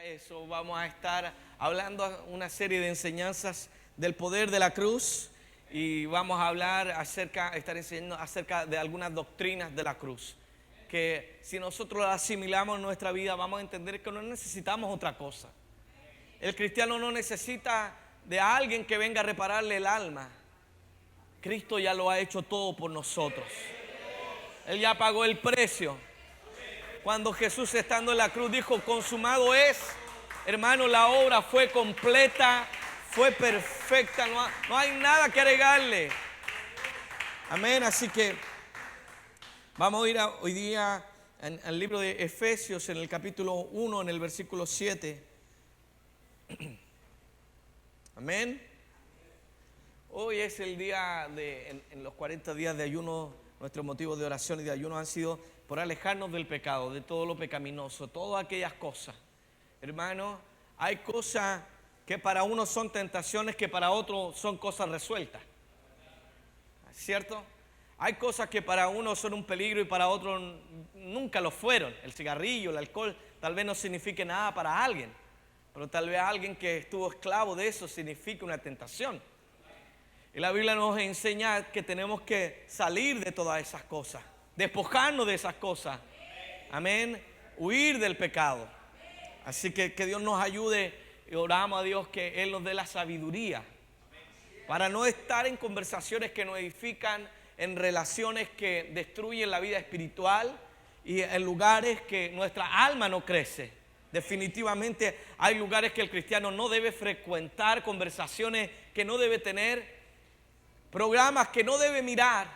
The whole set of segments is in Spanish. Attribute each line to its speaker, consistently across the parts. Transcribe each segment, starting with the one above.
Speaker 1: Eso, vamos a estar hablando una serie de enseñanzas del poder de la cruz y vamos a hablar estar enseñando acerca de algunas doctrinas de la cruz, que si nosotros las asimilamos en nuestra vida vamos a entender que no necesitamos otra cosa. El cristiano no necesita de alguien que venga a repararle el alma. Cristo ya lo ha hecho todo por nosotros. Él ya pagó el precio. Cuando Jesús, estando en la cruz, dijo: consumado es, hermano, la obra fue completa, fue perfecta, no hay nada que agregarle. Amén. Así que vamos a ir hoy día al libro de Efesios, en el capítulo 1, en el versículo 7. Amén. Hoy es el día en los 40 días de ayuno, nuestros motivos de oración y de ayuno han sido por alejarnos del pecado, de todo lo pecaminoso, todas aquellas cosas. Hermano, hay cosas que para unos son tentaciones, que para otros son cosas resueltas. ¿Cierto? Hay cosas que para unos son un peligro y para otros nunca lo fueron. El cigarrillo, el alcohol, tal vez no signifique nada para alguien, pero tal vez alguien que estuvo esclavo de eso significa una tentación. Y la Biblia nos enseña que tenemos que salir de todas esas cosas, despojarnos de esas cosas. Amén. Huir del pecado. Así que Dios nos ayude y oramos a Dios que Él nos dé la sabiduría para no estar en conversaciones que nos edifican, en relaciones que destruyen la vida espiritual y en lugares que nuestra alma no crece. Definitivamente hay lugares que el cristiano no debe frecuentar, conversaciones que no debe tener, programas que no debe mirar,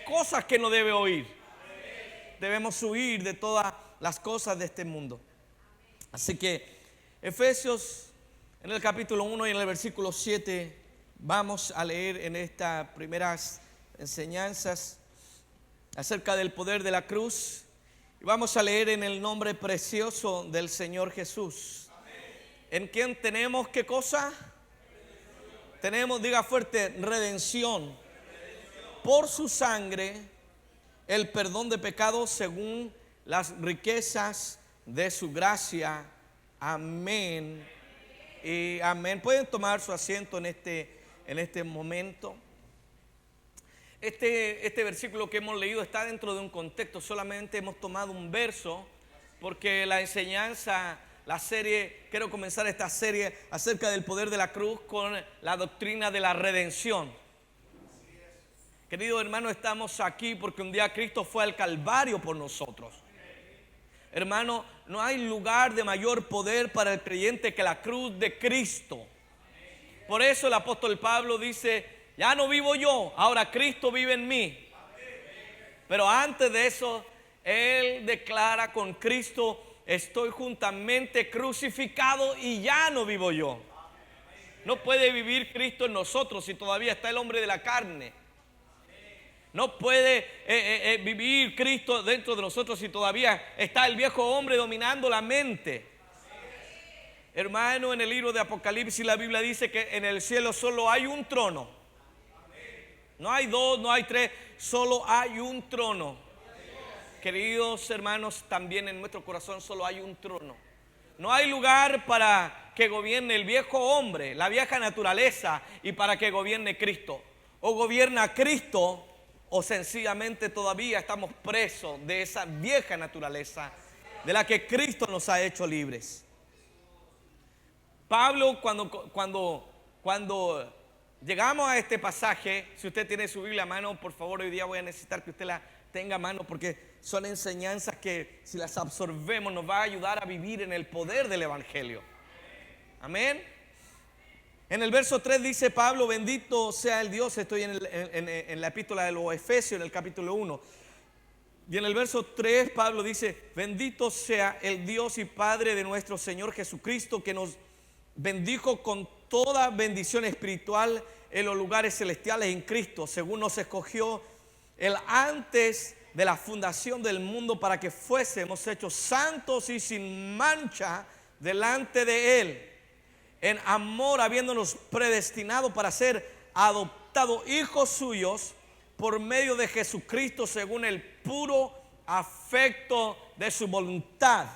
Speaker 1: cosas que no debe oír. Debemos huir de todas las cosas de este mundo. Así que Efesios, en el capítulo 1 y en el versículo 7, vamos a leer en estas primeras enseñanzas acerca del poder de la cruz. Y vamos a leer en el nombre precioso del Señor Jesús. ¿En quién tenemos qué cosa? Tenemos, diga fuerte, redención. Por su sangre, el perdón de pecados según las riquezas de su gracia. Amén y amén. Pueden tomar su asiento en este momento. Este versículo que hemos leído está dentro de un contexto. Solamente hemos tomado un verso porque la enseñanza, quiero comenzar esta serie acerca del poder de la cruz con la doctrina de la redención. Querido hermano, estamos aquí porque un día Cristo fue al Calvario por nosotros. Hermano, no hay lugar de mayor poder para el creyente que la cruz de Cristo. Por eso el apóstol Pablo dice: ya no vivo yo, ahora Cristo vive en mí. Pero antes de eso, él declara: con Cristo estoy juntamente crucificado y ya no vivo yo. No puede vivir Cristo en nosotros si todavía está el hombre de la carne. No puede vivir Cristo dentro de nosotros si todavía está el viejo hombre dominando la mente. Hermano, en el libro de Apocalipsis la Biblia dice que en el cielo solo hay un trono. No hay dos, no hay tres, solo hay un trono. Queridos hermanos, también en nuestro corazón solo hay un trono. No hay lugar para que gobierne el viejo hombre, la vieja naturaleza, y para que gobierne Cristo. O gobierna Cristo, o sencillamente todavía estamos presos de esa vieja naturaleza de la que Cristo nos ha hecho libres. Pablo, cuando llegamos a este pasaje, si usted tiene su Biblia a mano, por favor, hoy día voy a necesitar que usted la tenga a mano, porque son enseñanzas que si las absorbemos nos va a ayudar a vivir en el poder del Evangelio. Amén. En el verso 3 dice Pablo: bendito sea el Dios. Estoy en la epístola de los Efesios, en el capítulo 1. Y en el verso 3 Pablo dice: bendito sea el Dios y Padre de nuestro Señor Jesucristo, que nos bendijo con toda bendición espiritual en los lugares celestiales en Cristo, según nos escogió Él antes de la fundación del mundo, para que fuésemos hechos santos y sin mancha delante de Él, en amor, habiéndonos predestinado para ser adoptados hijos suyos por medio de Jesucristo, según el puro afecto de su voluntad.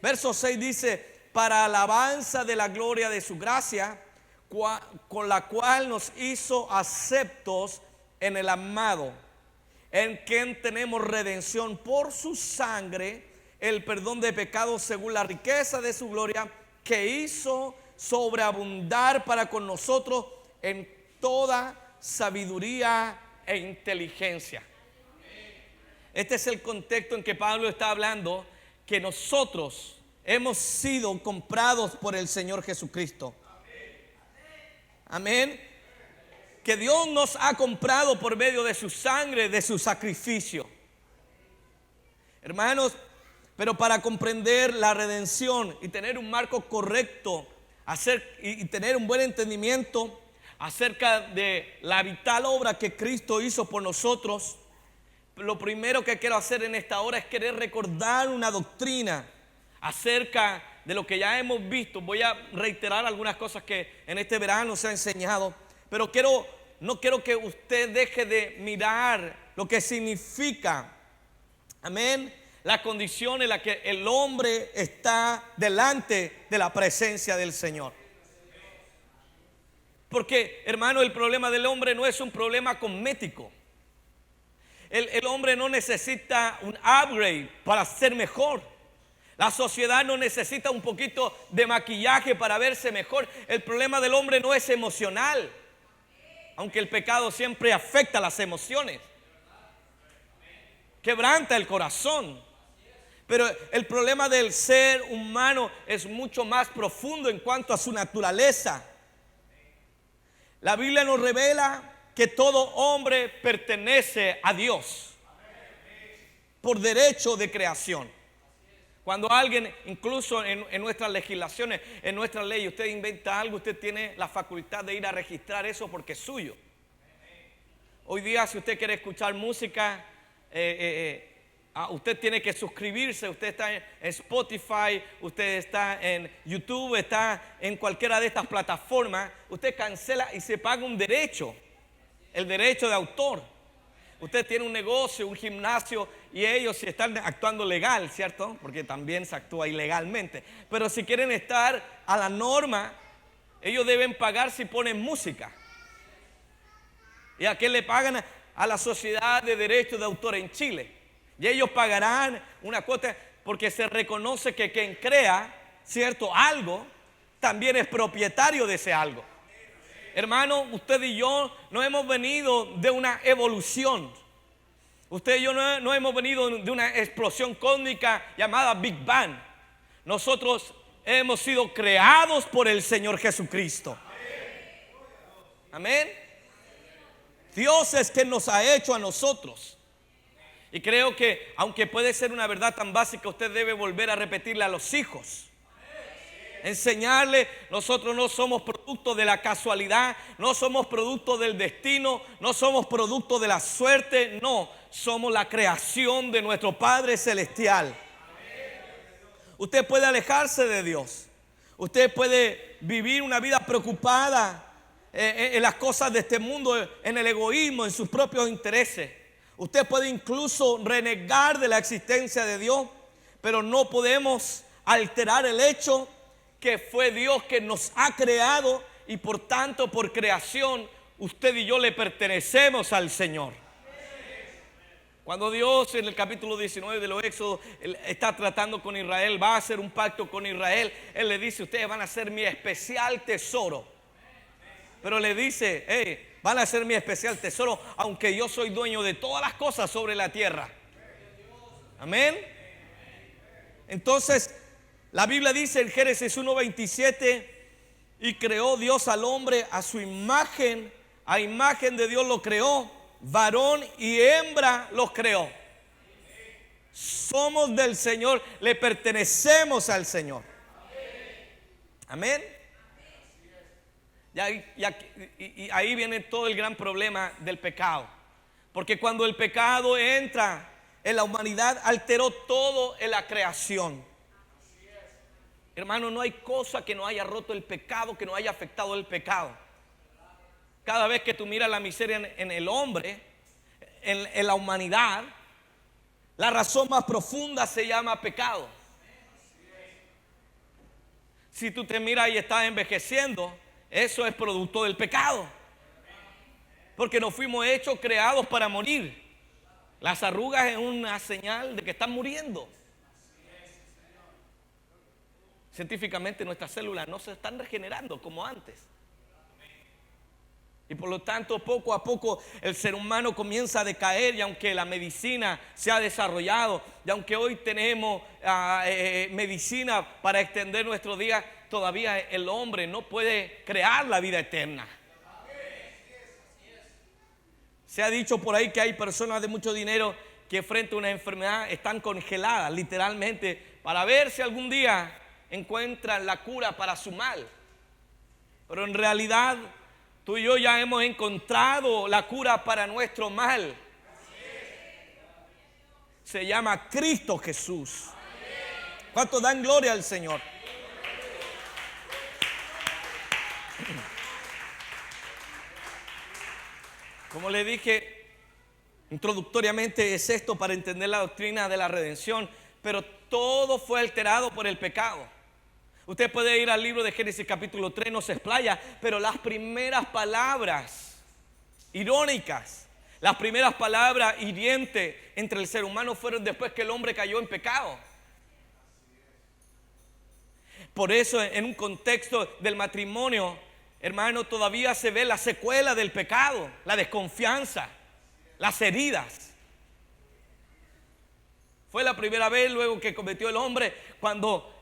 Speaker 1: Verso 6 dice: para alabanza de la gloria de su gracia, con la cual nos hizo aceptos en el amado, en quien tenemos redención por su sangre, el perdón de pecados según la riqueza de su gloria, que hizo sobreabundar para con nosotros en toda sabiduría e inteligencia. Este es el contexto en que Pablo está hablando, que nosotros hemos sido comprados por el Señor Jesucristo. Amén. Que Dios nos ha comprado por medio de su sangre, de su sacrificio. Hermanos, pero para comprender la redención y tener un marco correcto, y tener un buen entendimiento acerca de la vital obra que Cristo hizo por nosotros, lo primero que quiero hacer en esta hora es querer recordar una doctrina acerca de lo que ya hemos visto. Voy a reiterar algunas cosas que en este verano se ha enseñado, pero no quiero que usted deje de mirar lo que significa, amén, la condición en la que el hombre está delante de la presencia del Señor. Porque, hermano, el problema del hombre no es un problema cosmético. El hombre no necesita un upgrade para ser mejor. La sociedad no necesita un poquito de maquillaje para verse mejor. El problema del hombre no es emocional, aunque el pecado siempre afecta las emociones, quebranta el corazón. Pero el problema del ser humano es mucho más profundo en cuanto a su naturaleza. La Biblia nos revela que todo hombre pertenece a Dios por derecho de creación. Cuando alguien, incluso en nuestras legislaciones, en nuestra ley, usted inventa algo, usted tiene la facultad de ir a registrar eso porque es suyo. Hoy día, si usted quiere escuchar música, usted tiene que suscribirse. Usted está en Spotify, usted está en YouTube, está en cualquiera de estas plataformas. Usted cancela y se paga un derecho, el derecho de autor. Usted tiene un negocio, un gimnasio, y ellos si están actuando legal, ¿cierto? Porque también se actúa ilegalmente. Pero si quieren estar a la norma, ellos deben pagar si ponen música. ¿Y a qué le pagan? A la Sociedad de Derechos de Autor en Chile. Y ellos pagarán una cuota porque se reconoce que quien crea, ¿cierto?, algo, también es propietario de ese algo. Hermano, usted y yo no hemos venido de una evolución. Usted y yo no hemos venido de una explosión cósmica llamada Big Bang. Nosotros hemos sido creados por el Señor Jesucristo. Amén. Dios es quien nos ha hecho a nosotros. Y creo que, aunque puede ser una verdad tan básica, usted debe volver a repetirle a los hijos. Enseñarle, nosotros no somos producto de la casualidad, no somos producto del destino, no somos producto de la suerte, no, somos la creación de nuestro Padre Celestial. Usted puede alejarse de Dios, usted puede vivir una vida preocupada en las cosas de este mundo, en el egoísmo, en sus propios intereses. Usted puede incluso renegar de la existencia de Dios, pero no podemos alterar el hecho que fue Dios que nos ha creado, y por tanto, por creación, usted y yo le pertenecemos al Señor. Cuando Dios en el capítulo 19 de los Éxodos está tratando con Israel, va a hacer un pacto con Israel, Él le dice: ustedes van a ser mi especial tesoro. Pero le dice: hey, van a ser mi especial tesoro, aunque yo soy dueño de todas las cosas sobre la tierra. Amén. Entonces, la Biblia dice en Génesis 1:27: y creó Dios al hombre a su imagen, a imagen de Dios lo creó, varón y hembra los creó. Somos del Señor, le pertenecemos al Señor. Amén. Y ahí viene todo el gran problema del pecado. Porque cuando el pecado entra en la humanidad, alteró todo en la creación. Hermano, no hay cosa que no haya roto el pecado, que no haya afectado el pecado. Cada vez que tú miras la miseria en el hombre, en la humanidad, la razón más profunda se llama pecado. Si tú te miras y estás envejeciendo, eso es producto del pecado. Porque no fuimos hechos, creados para morir. Las arrugas es una señal de que están muriendo. Científicamente nuestras células no se están regenerando como antes. Y por lo tanto, poco a poco el ser humano comienza a decaer, y aunque la medicina se ha desarrollado, y aunque hoy tenemos medicina para extender nuestros días, todavía el hombre no puede crear la vida eterna. Se ha dicho por ahí que hay personas de mucho dinero que frente a una enfermedad están congeladas, literalmente, para ver si algún día encuentran la cura para su mal. Pero en realidad, tú y yo ya hemos encontrado la cura para nuestro mal. Se llama Cristo Jesús. ¿Cuántos dan gloria al Señor? Como le dije introductoriamente, es esto para entender la doctrina de la redención, pero todo fue alterado por el pecado. Usted puede ir al libro de Génesis capítulo 3, no se explaya, pero las primeras palabras irónicas, las primeras palabras hirientes entre el ser humano fueron después que el hombre cayó en pecado. Por eso, en un contexto del matrimonio, hermano, todavía se ve la secuela del pecado, la desconfianza, las heridas. Fue la primera vez luego que cometió el hombre cuando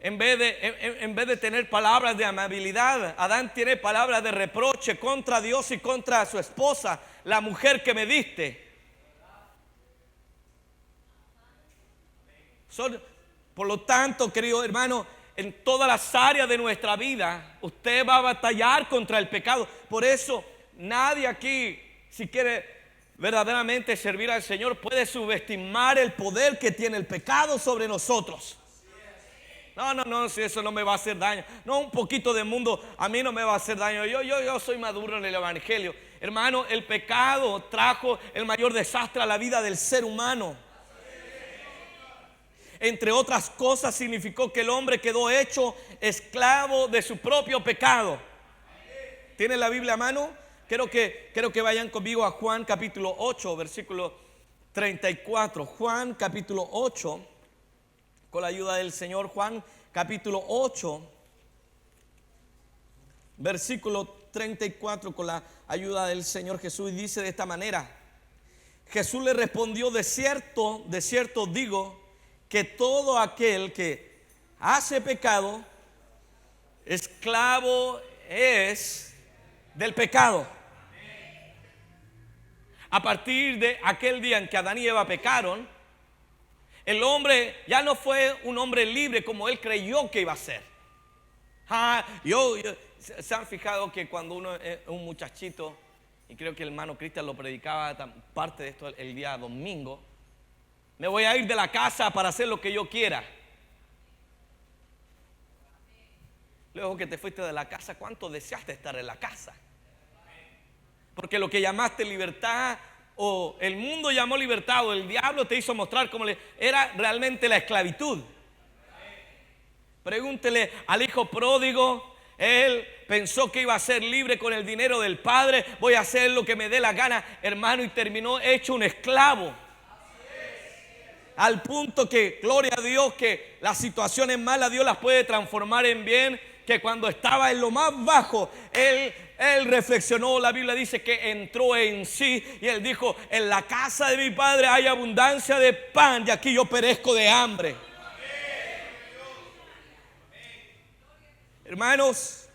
Speaker 1: en vez de tener palabras de amabilidad, Adán tiene palabras de reproche contra Dios y contra su esposa, la mujer que me diste. Por lo tanto, querido hermano, en todas las áreas de nuestra vida, usted va a batallar contra el pecado. Por eso, nadie aquí, si quiere verdaderamente servir al Señor, puede subestimar el poder que tiene el pecado sobre nosotros. No, si eso no me va a hacer daño. No, un poquito de mundo a mí no me va a hacer daño. Yo soy maduro en el evangelio. Hermano, el pecado trajo el mayor desastre a la vida del ser humano. Entre otras cosas, significó que el hombre quedó hecho esclavo de su propio pecado. ¿Tiene la Biblia a mano? Quiero que vayan conmigo a Juan capítulo 8, versículo 34. Juan capítulo 8. Con la ayuda del Señor, Juan capítulo 8, versículo 34, con la ayuda del Señor Jesús, dice de esta manera: Jesús le respondió, de cierto digo, que todo aquel que hace pecado, esclavo es del pecado. A partir de aquel día en que Adán y Eva pecaron, el hombre ya no fue un hombre libre como él creyó que iba a ser. ¿Se han fijado que cuando uno es un muchachito, y creo que el hermano Cristian lo predicaba parte de esto el día domingo, me voy a ir de la casa para hacer lo que yo quiera? Luego que te fuiste de la casa, ¿cuánto deseaste estar en la casa? Porque lo que llamaste libertad, o el mundo llamó libertad, o el diablo te hizo mostrar cómo era realmente la esclavitud. Pregúntele al hijo pródigo. Él pensó que iba a ser libre con el dinero del padre. Voy a hacer lo que me dé la gana, hermano, y terminó hecho un esclavo. Al punto que, gloria a Dios, que las situaciones malas Dios las puede transformar en bien. Que cuando estaba en lo más bajo, él reflexionó. La Biblia dice que entró en sí y él dijo: en la casa de mi padre hay abundancia de pan y aquí yo perezco de hambre. Hermanos,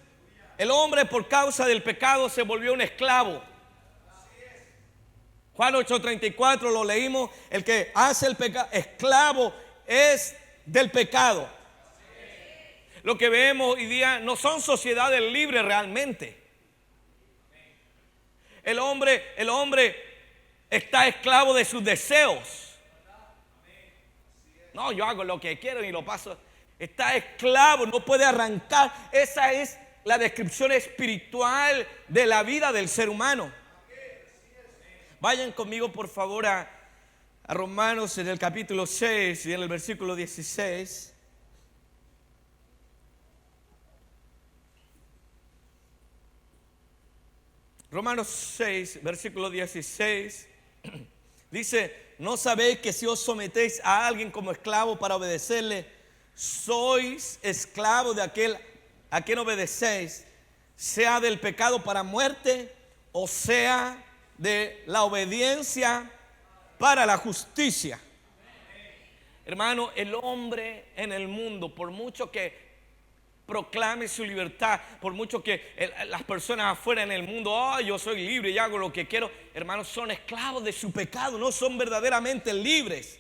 Speaker 1: el hombre por causa del pecado se volvió un esclavo. Juan 8:34 lo leímos. El que hace el pecado, esclavo es del pecado. Lo que vemos hoy día no son sociedades libres realmente. El hombre está esclavo de sus deseos. No, yo hago lo que quiero y lo paso. Está esclavo, no puede arrancar. Esa es la descripción espiritual de la vida del ser humano. Vayan conmigo por favor a Romanos en el capítulo 6 y en el versículo 16. Romanos 6, versículo 16, dice: ¿no sabéis que si os sometéis a alguien como esclavo para obedecerle, sois esclavos de aquel a quien obedecéis, sea del pecado para muerte o sea de la obediencia para la justicia? Hermano, el hombre en el mundo, por mucho que proclame su libertad, por mucho que las personas afuera en el mundo, oh, yo soy libre y hago lo que quiero, hermanos, son esclavos de su pecado, no son verdaderamente libres.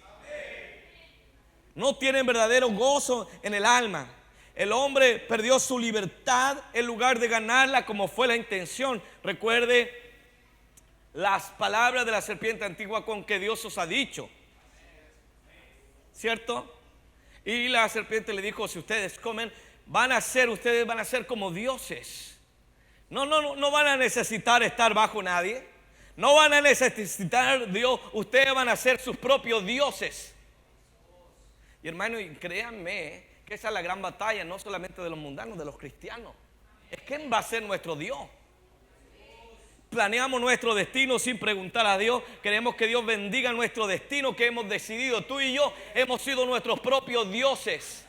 Speaker 1: No tienen verdadero gozo en el alma. El hombre perdió su libertad en lugar de ganarla como fue la intención. Recuerde las palabras de la serpiente antigua con que Dios os ha dicho, ¿cierto? Y la serpiente le dijo: si ustedes comen, ustedes van a ser como dioses. No van a necesitar estar bajo nadie. No van a necesitar Dios. Ustedes van a ser sus propios dioses. Y hermano, y créanme que esa es la gran batalla, no solamente de los mundanos, de los cristianos. Es quién va a ser nuestro Dios. Planeamos nuestro destino sin preguntar a Dios. Queremos que Dios bendiga nuestro destino que hemos decidido. Tú y yo hemos sido nuestros propios dioses.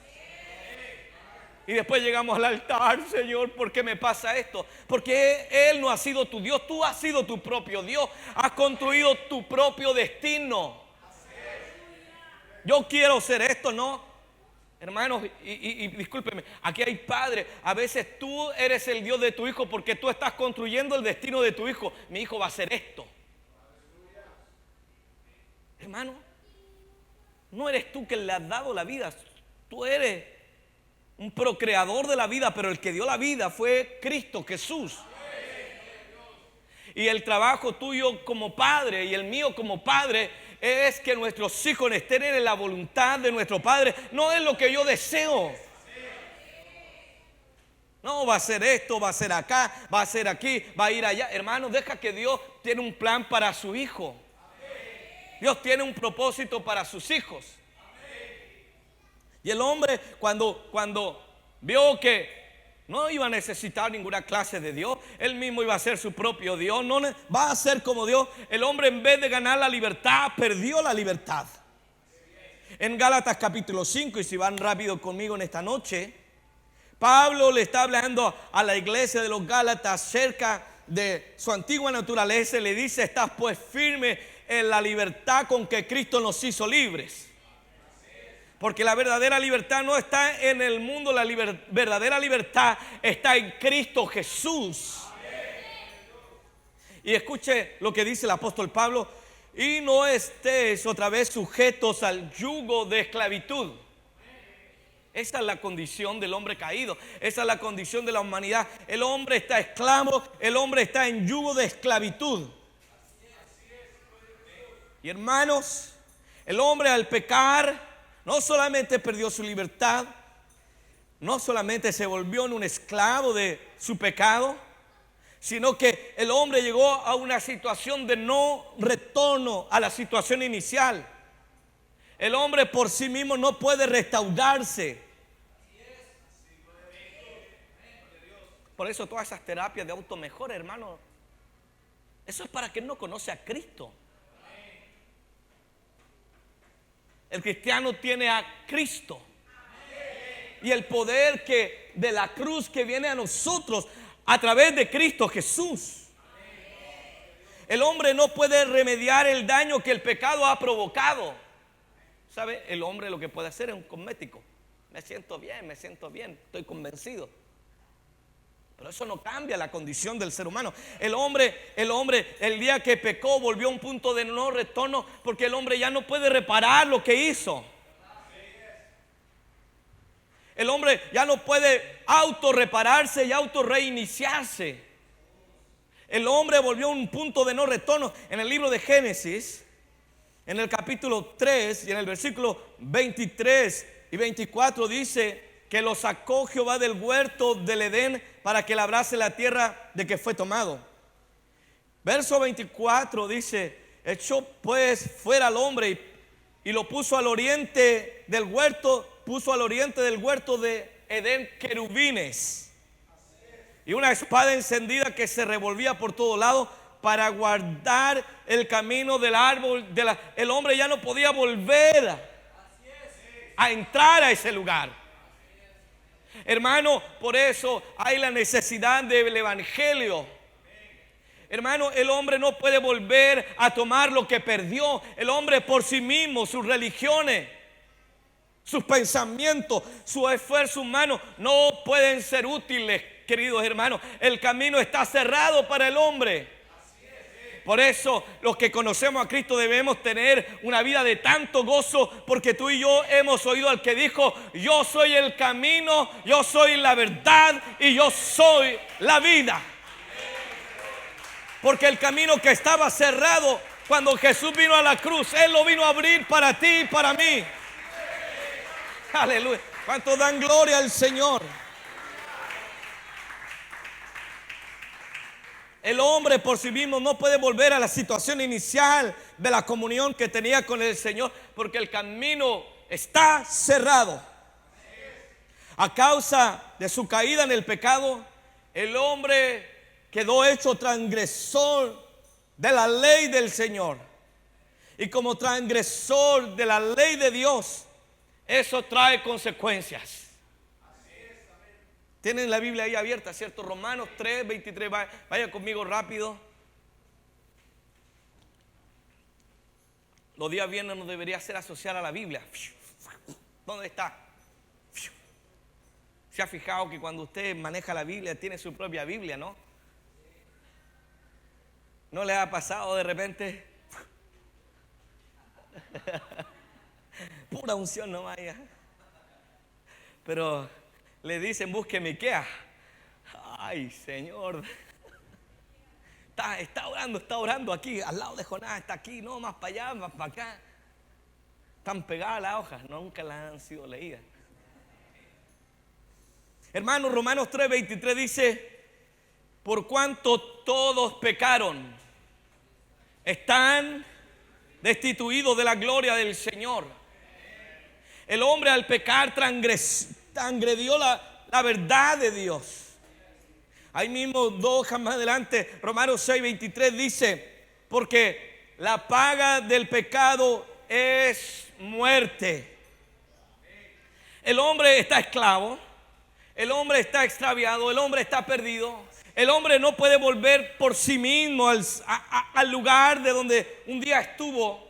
Speaker 1: Y después llegamos al altar: Señor, ¿por qué me pasa esto? Porque Él no ha sido tu Dios, tú has sido tu propio Dios. Has construido tu propio destino. Yo quiero ser esto, ¿no? Hermanos, y discúlpeme, aquí hay padres. A veces tú eres el Dios de tu hijo porque tú estás construyendo el destino de tu hijo. Mi hijo va a hacer esto. Hermano, no eres tú que le has dado la vida. Tú eres un procreador de la vida, pero el que dio la vida fue Cristo Jesús. Y el trabajo tuyo como padre y el mío como padre es que nuestros hijos estén en la voluntad de nuestro Padre. No es lo que yo deseo. No, va a ser esto, va a ser acá, va a ser aquí, va a ir allá. Hermano, deja que Dios tiene un plan para su hijo. Dios tiene un propósito para sus hijos. Y el hombre cuando vio que no iba a necesitar ninguna clase de Dios, él mismo iba a ser su propio Dios, no va a ser como Dios. El hombre, en vez de ganar la libertad, perdió la libertad. En Gálatas capítulo 5, y si van rápido conmigo en esta noche, Pablo le está hablando a la iglesia de los Gálatas acerca de su antigua naturaleza. Le dice: estás pues firme en la libertad con que Cristo nos hizo libres. Porque la verdadera libertad no está en el mundo, la verdadera libertad está en Cristo Jesús. Y escuche lo que dice el apóstol Pablo: y no estéis otra vez sujetos al yugo de esclavitud. Esa es la condición del hombre caído, esa es la condición de la humanidad. El hombre está esclavo, el hombre está en yugo de esclavitud. Y hermanos, el hombre al pecar no solamente perdió su libertad, no solamente se volvió en un esclavo de su pecado, sino que el hombre llegó a una situación de no retorno a la situación inicial. El hombre por sí mismo no puede restaurarse. Por eso todas esas terapias de automejora, hermano, eso es para quien no conoce a Cristo. El cristiano tiene a Cristo y el poder de la cruz que viene a nosotros a través de Cristo Jesús. El hombre no puede remediar el daño que el pecado ha provocado. ¿Sabe? El hombre lo que puede hacer es un cosmético. Me siento bien, estoy convencido. Pero eso no cambia la condición del ser humano. El hombre, el día que pecó, volvió a un punto de no retorno, porque el hombre ya no puede reparar lo que hizo. El hombre ya no puede autorrepararse y autorreiniciarse. El hombre volvió a un punto de no retorno. En el libro de Génesis, en el capítulo 3 y en el versículo 23 y 24 dice que lo sacó Jehová del huerto del Edén para que labrase la tierra de que fue tomado. Verso 24 dice: echó pues fuera al hombre y lo puso al oriente del huerto, de Edén querubines. y una espada encendida que se revolvía por todos lados para guardar el camino del árbol. El hombre ya no podía volver a entrar a ese lugar. Hermano, por eso hay la necesidad del evangelio. Hermano, el hombre no puede volver a tomar lo que perdió. El hombre por sí mismo, sus religiones, sus pensamientos, su esfuerzo humano no pueden ser útiles, queridos hermanos. El camino está cerrado para el hombre. Por eso los que conocemos a Cristo debemos tener una vida de tanto gozo, porque tú y yo hemos oído al que dijo: yo soy el camino, yo soy la verdad y yo soy la vida. Porque el camino que estaba cerrado cuando Jesús vino a la cruz, Él lo vino a abrir para ti y para mí. Aleluya. ¿Cuántos dan gloria al Señor? El hombre por sí mismo no puede volver a la situación inicial de la comunión que tenía con el Señor, porque el camino está cerrado. A causa de su caída en el pecado, el hombre quedó hecho transgresor de la ley del Señor. Y como transgresor de la ley de Dios, eso trae consecuencias. Tienen la Biblia ahí abierta, ¿cierto? Romanos 3, 23. Vaya conmigo rápido. Los días viernes nos debería hacer asociar a la Biblia. ¿Dónde está? ¿Se ha fijado que cuando usted maneja la Biblia tiene su propia Biblia, no? ¿No le ha pasado de repente? Pura unción no vaya. Pero le dicen: busque Miqueas. Ay, Señor. Está orando aquí, al lado de Jonás. Está aquí, no, más para allá, más para acá. Están pegadas las hojas, nunca las han sido leídas. Hermanos, Romanos 3:23 dice: por cuanto todos pecaron, están destituidos de la gloria del Señor. El hombre al pecar transgredió la verdad de Dios. Ahí mismo, dos hojas más adelante, Romanos 6:23 dice: porque la paga del pecado es muerte. El hombre está esclavo, el hombre está extraviado, el hombre está perdido. El hombre no puede volver por sí mismo al lugar de donde un día estuvo.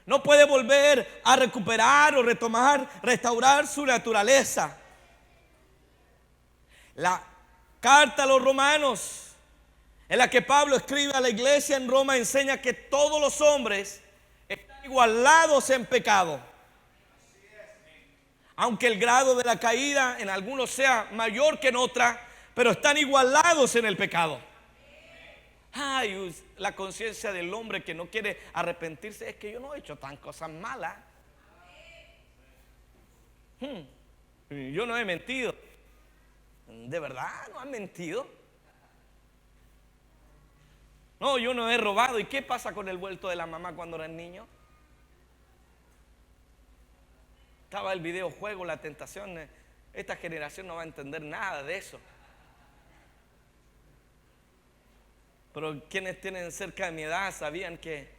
Speaker 1: No puede volver a recuperar o retomar, restaurar su naturaleza. La carta a los romanos, en la que Pablo escribe a la iglesia en Roma, enseña que todos los hombres están igualados en pecado. Aunque el grado de la caída en algunos sea mayor que en otras, pero están igualados en el pecado. Ay, la conciencia del hombre que no quiere arrepentirse: es que yo no he hecho tan cosas malas. Yo no he mentido. ¿De verdad no han mentido? No, yo no he robado. ¿Y qué pasa con el vuelto de la mamá cuando eran niños? Estaba el videojuego, la tentación. Esta generación no va a entender nada de eso. Pero quienes tienen cerca de mi edad sabían que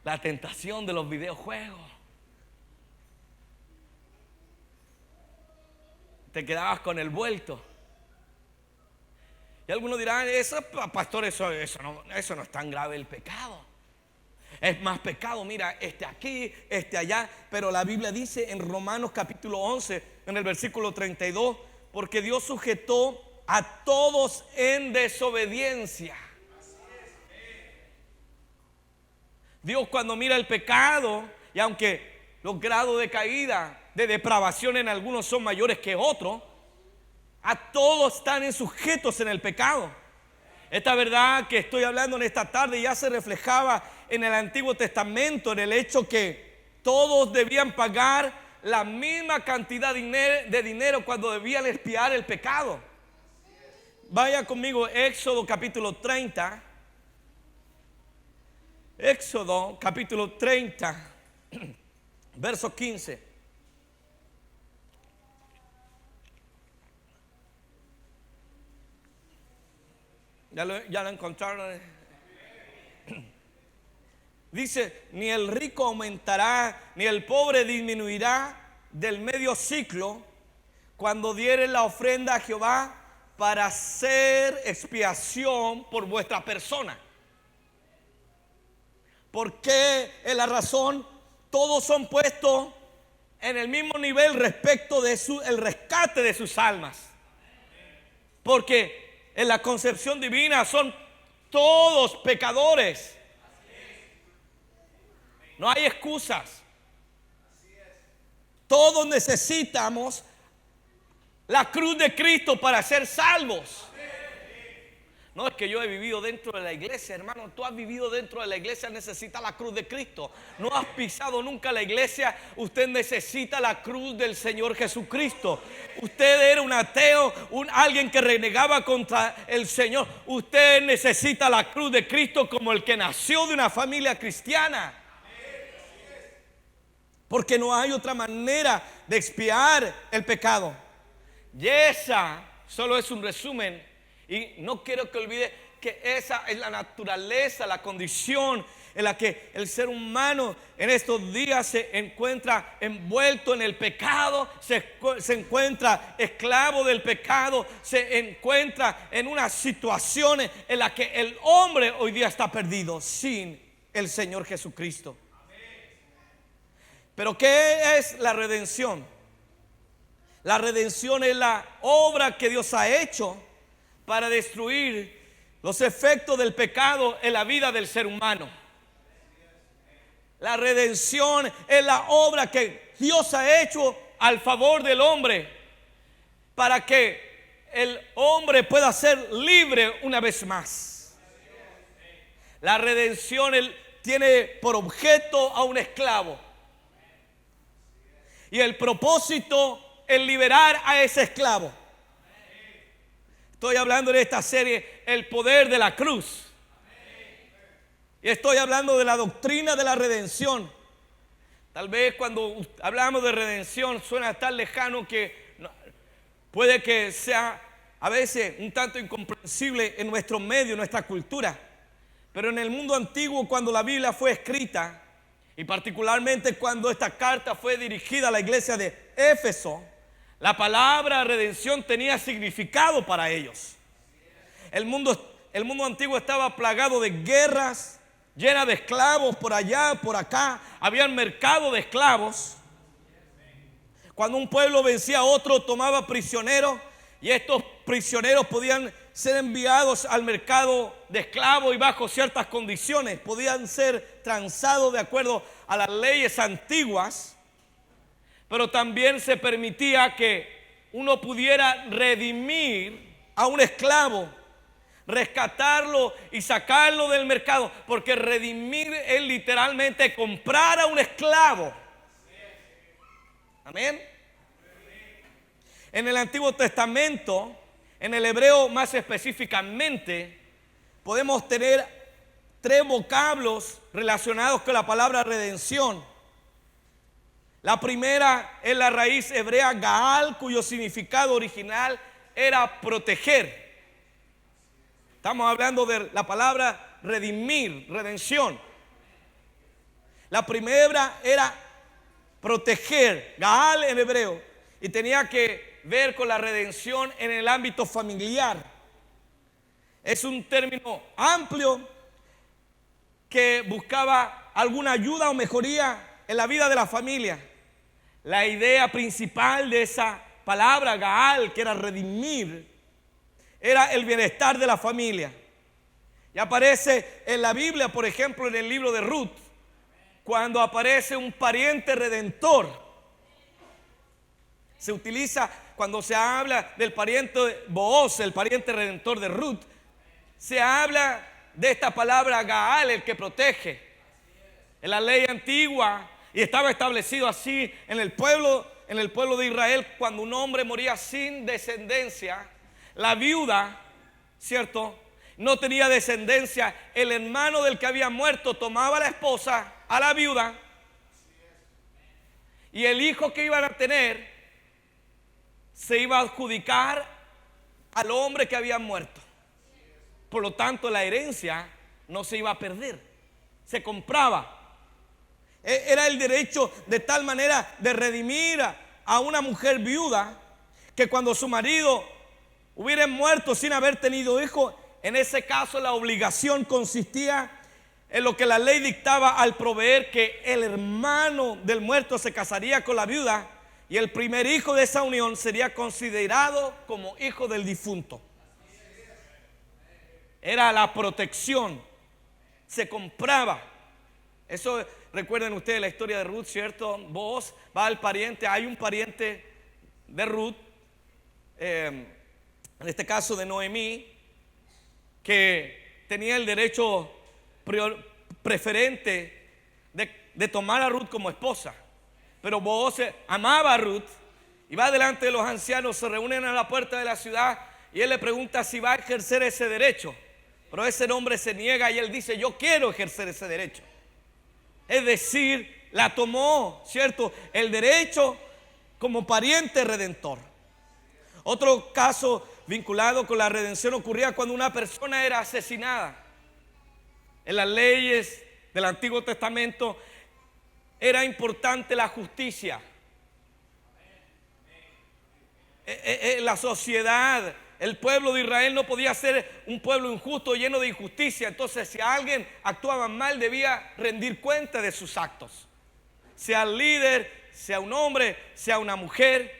Speaker 1: la tentación de los videojuegos, te quedabas con el vuelto. Y algunos dirán: eso, pastor, eso no es tan grave el pecado. Es más pecado, mira, aquí, allá. Pero la Biblia dice en Romanos capítulo 11, en el versículo 32, porque Dios sujetó a todos en desobediencia. Dios, cuando mira el pecado, y aunque los grados de caída, de depravación en algunos son mayores que otros, a todos están sujetos en el pecado. Esta verdad que estoy hablando en esta tarde ya se reflejaba en el Antiguo Testamento, en el hecho que todos debían pagar la misma cantidad de dinero cuando debían expiar el pecado. Vaya conmigo, Éxodo capítulo 30. Éxodo capítulo 30, verso 15. Ya lo encontraron. Dice, ni el rico aumentará, ni el pobre disminuirá del medio ciclo cuando diere la ofrenda a Jehová para hacer expiación por vuestra persona. ¿Por qué es la razón? Todos son puestos en el mismo nivel respecto de el rescate de sus almas. Porque en la concepción divina son todos pecadores. No hay excusas. Todos necesitamos la cruz de Cristo para ser salvos. No es que yo he vivido dentro de la iglesia, hermano. Tú has vivido dentro de la iglesia, necesitas la cruz de Cristo. No has pisado nunca la iglesia, usted necesita la cruz del Señor Jesucristo. Usted era un ateo, alguien que renegaba contra el Señor. Usted necesita la cruz de Cristo como el que nació de una familia cristiana. Porque no hay otra manera de expiar el pecado. Y esa solo es un resumen. Y no quiero que olvide que esa es la naturaleza, la condición en la que el ser humano en estos días se encuentra envuelto en el pecado, se encuentra esclavo del pecado, se encuentra en una situación en la que el hombre hoy día está perdido sin el Señor Jesucristo. Pero ¿qué es la redención? La redención es la obra que Dios ha hecho para destruir los efectos del pecado en la vida del ser humano. La redención es la obra que Dios ha hecho al favor del hombre para que el hombre pueda ser libre una vez más. La redención tiene por objeto a un esclavo. Y el propósito es liberar a ese esclavo. Estoy hablando en esta serie el poder de la cruz. Y estoy hablando de la doctrina de la redención. Tal vez cuando hablamos de redención suena tan lejano que puede que sea a veces un tanto incomprensible en nuestro medio, en nuestra cultura. Pero en el mundo antiguo, cuando la Biblia fue escrita, y particularmente cuando esta carta fue dirigida a la iglesia de Éfeso, la palabra redención tenía significado para ellos. El mundo antiguo estaba plagado de guerras, llena de esclavos por allá, por acá. Había mercado de esclavos. Cuando un pueblo vencía a otro, tomaba prisioneros, y estos prisioneros podían ser enviados al mercado de esclavos y bajo ciertas condiciones. Podían ser transados de acuerdo a las leyes antiguas. Pero también se permitía que uno pudiera redimir a un esclavo, rescatarlo y sacarlo del mercado. Porque redimir es literalmente comprar a un esclavo. Amén. En el Antiguo Testamento, en el hebreo más específicamente, podemos tener 3 vocablos relacionados con la palabra redención. La primera es la raíz hebrea Gaal, cuyo significado original era proteger. Estamos hablando de la palabra redimir, redención. La primera era proteger, Gaal en hebreo, y tenía que ver con la redención en el ámbito familiar. Es un término amplio que buscaba alguna ayuda o mejoría en la vida de la familia. La idea principal de esa palabra Gaal, que era redimir, era el bienestar de la familia. Y aparece en la Biblia, por ejemplo, en el libro de Ruth, cuando aparece un pariente redentor. Se utiliza cuando se habla del pariente de Booz, el pariente redentor de Ruth. Se habla de esta palabra Gaal, el que protege. En la ley antigua, y estaba establecido así en el pueblo de Israel, cuando un hombre moría sin descendencia, la viuda, ¿cierto?, no tenía descendencia, el hermano del que había muerto tomaba a la esposa, a la viuda, y el hijo que iban a tener se iba a adjudicar al hombre que había muerto. Por lo tanto, la herencia no se iba a perder, se compraba. Era el derecho de tal manera de redimir a una mujer viuda que cuando su marido hubiera muerto sin haber tenido hijo, en ese caso la obligación consistía en lo que la ley dictaba al proveer que el hermano del muerto se casaría con la viuda y el primer hijo de esa unión sería considerado como hijo del difunto. Era la protección, se compraba. Eso, recuerden ustedes la historia de Ruth, ¿cierto? Vos va al pariente, hay un pariente de Ruth, en este caso de Noemí, que tenía el derecho preferente de tomar a Ruth como esposa. Pero Booz amaba a Ruth y va delante de los ancianos, se reúnen a la puerta de la ciudad y él le pregunta si va a ejercer ese derecho. Pero ese hombre se niega y él dice: yo quiero ejercer ese derecho. Es decir, la tomó, ¿cierto?, el derecho como pariente redentor. Otro caso vinculado con la redención ocurría cuando una persona era asesinada. En las leyes del Antiguo Testamento era importante la justicia. La sociedad, el pueblo de Israel no podía ser un pueblo injusto, lleno de injusticia. Entonces, si alguien actuaba mal, debía rendir cuenta de sus actos. Sea el líder, sea un hombre, sea una mujer.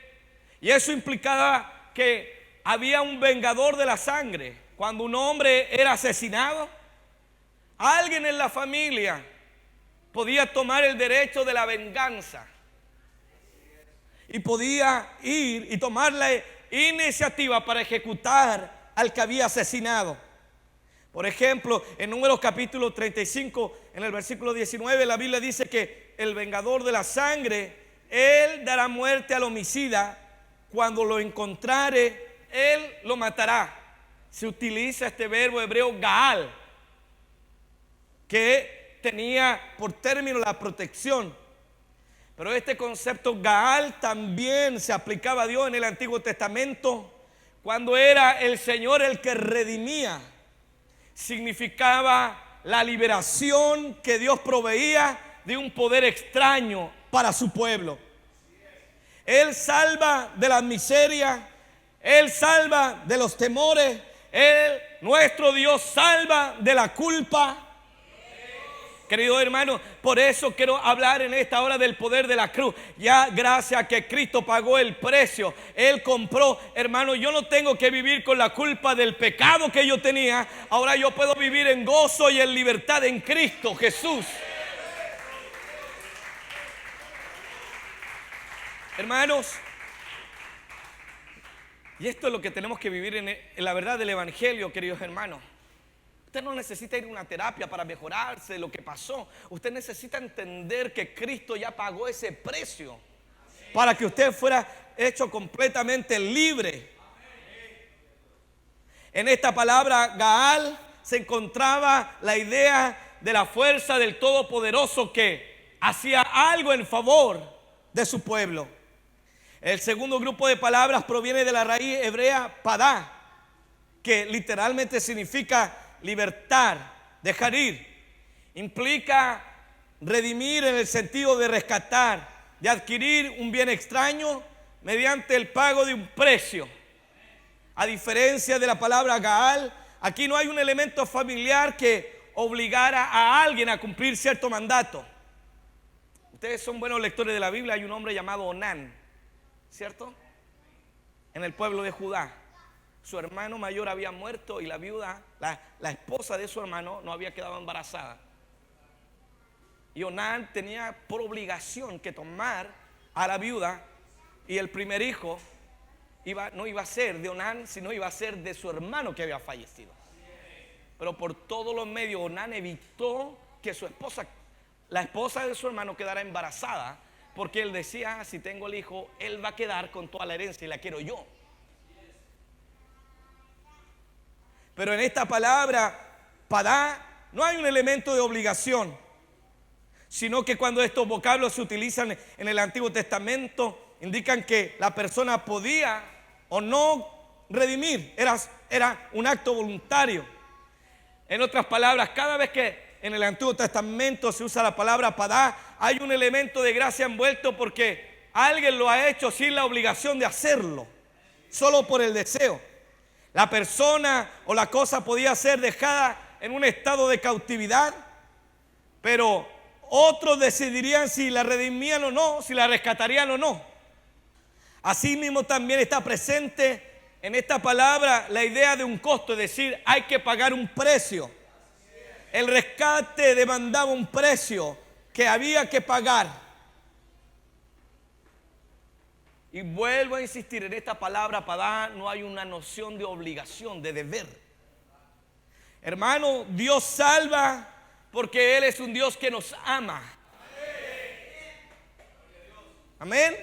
Speaker 1: Y eso implicaba que había un vengador de la sangre. Cuando un hombre era asesinado, alguien en la familia podía tomar el derecho de la venganza y podía ir y tomar la iniciativa para ejecutar al que había asesinado. Por ejemplo, en Números capítulo 35, en el versículo 19, la Biblia dice que el vengador de la sangre, él dará muerte al homicida. Cuando lo encontrare, él lo matará. Se utiliza este verbo hebreo Gaal, que tenía por término la protección. Pero este concepto Gaal también se aplicaba a Dios en el Antiguo Testamento cuando era el Señor el que redimía. Significaba la liberación que Dios proveía de un poder extraño para su pueblo. Él salva de la miseria, Él salva de los temores, nuestro Dios salva de la culpa. Queridos hermanos, por eso quiero hablar en esta hora del poder de la cruz. Ya gracias a que Cristo pagó el precio, Él compró. Hermano, yo no tengo que vivir con la culpa del pecado que yo tenía. Ahora yo puedo vivir en gozo y en libertad en Cristo Jesús. Hermanos, y esto es lo que tenemos que vivir en la verdad del Evangelio, queridos hermanos. Usted no necesita ir a una terapia para mejorarse de lo que pasó. Usted necesita entender que Cristo ya pagó ese precio para que usted fuera hecho completamente libre. En esta palabra Gaal se encontraba la idea de la fuerza del Todopoderoso que hacía algo en favor de su pueblo. El segundo grupo de palabras proviene de la raíz hebrea padá, que literalmente significa libertar, dejar ir. Implica redimir en el sentido de rescatar, de adquirir un bien extraño mediante el pago de un precio. A diferencia de la palabra Gaal, aquí no hay un elemento familiar que obligara a alguien a cumplir cierto mandato. Ustedes son buenos lectores de la Biblia. Hay un hombre llamado Onán, ¿cierto? En el pueblo de Judá. Su hermano mayor había muerto y la viuda, la esposa de su hermano, no había quedado embarazada. Y Onán tenía por obligación que tomar a la viuda, y el primer hijo no iba a ser de Onán, sino iba a ser de su hermano que había fallecido. Pero por todos los medios Onán evitó que su esposa, la esposa de su hermano, quedara embarazada, porque él decía: si tengo el hijo, él va a quedar con toda la herencia y la quiero yo. Pero en esta palabra padá no hay un elemento de obligación, sino que cuando estos vocablos se utilizan en el Antiguo Testamento, indican que la persona podía o no redimir. Era un acto voluntario. En otras palabras, cada vez que en el Antiguo Testamento se usa la palabra padá, hay un elemento de gracia envuelto porque alguien lo ha hecho sin la obligación de hacerlo, solo por el deseo. La persona o la cosa podía ser dejada en un estado de cautividad, pero otros decidirían si la redimían o no, si la rescatarían o no. Asimismo también está presente en esta palabra la idea de un costo, es decir, hay que pagar un precio. El rescate demandaba un precio que había que pagar. Y vuelvo a insistir, en esta palabra padá no hay una noción de obligación, de deber. Hermano, Dios salva porque Él es un Dios que nos ama. Amén.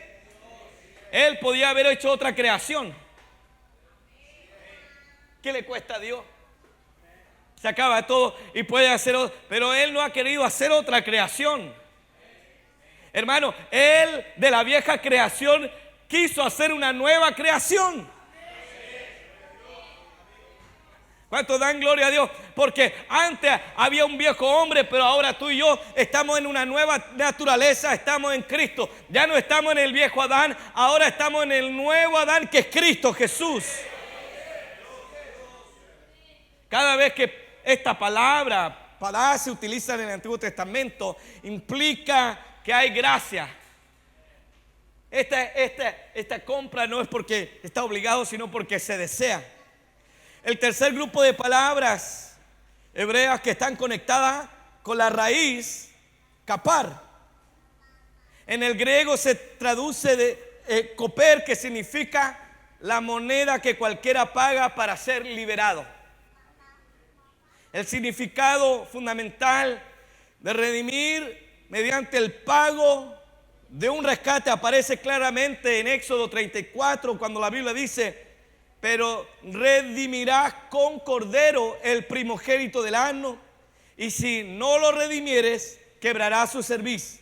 Speaker 1: Él podía haber hecho otra creación. ¿Qué le cuesta a Dios? Se acaba todo y puede hacer otra, pero Él no ha querido hacer otra creación. Hermano, Él de la vieja creación quiso hacer una nueva creación. ¿Cuántos dan gloria a Dios? Porque antes había un viejo hombre, pero ahora tú y yo estamos en una nueva naturaleza, estamos en Cristo. Ya no estamos en el viejo Adán, ahora estamos en el nuevo Adán que es Cristo Jesús. Cada vez que esta palabra padá se utiliza en el Antiguo Testamento, implica que hay gracia. Esta compra no es porque está obligado, sino porque se desea. El tercer grupo de palabras hebreas que están conectadas con la raíz, kapar. En el griego se traduce de koper, que significa la moneda que cualquiera paga para ser liberado. El significado fundamental de redimir mediante el pago de un rescate aparece claramente en Éxodo 34, cuando la Biblia dice: pero redimirás con cordero el primogénito del asno, y si no lo redimieres, quebrarás su cerviz.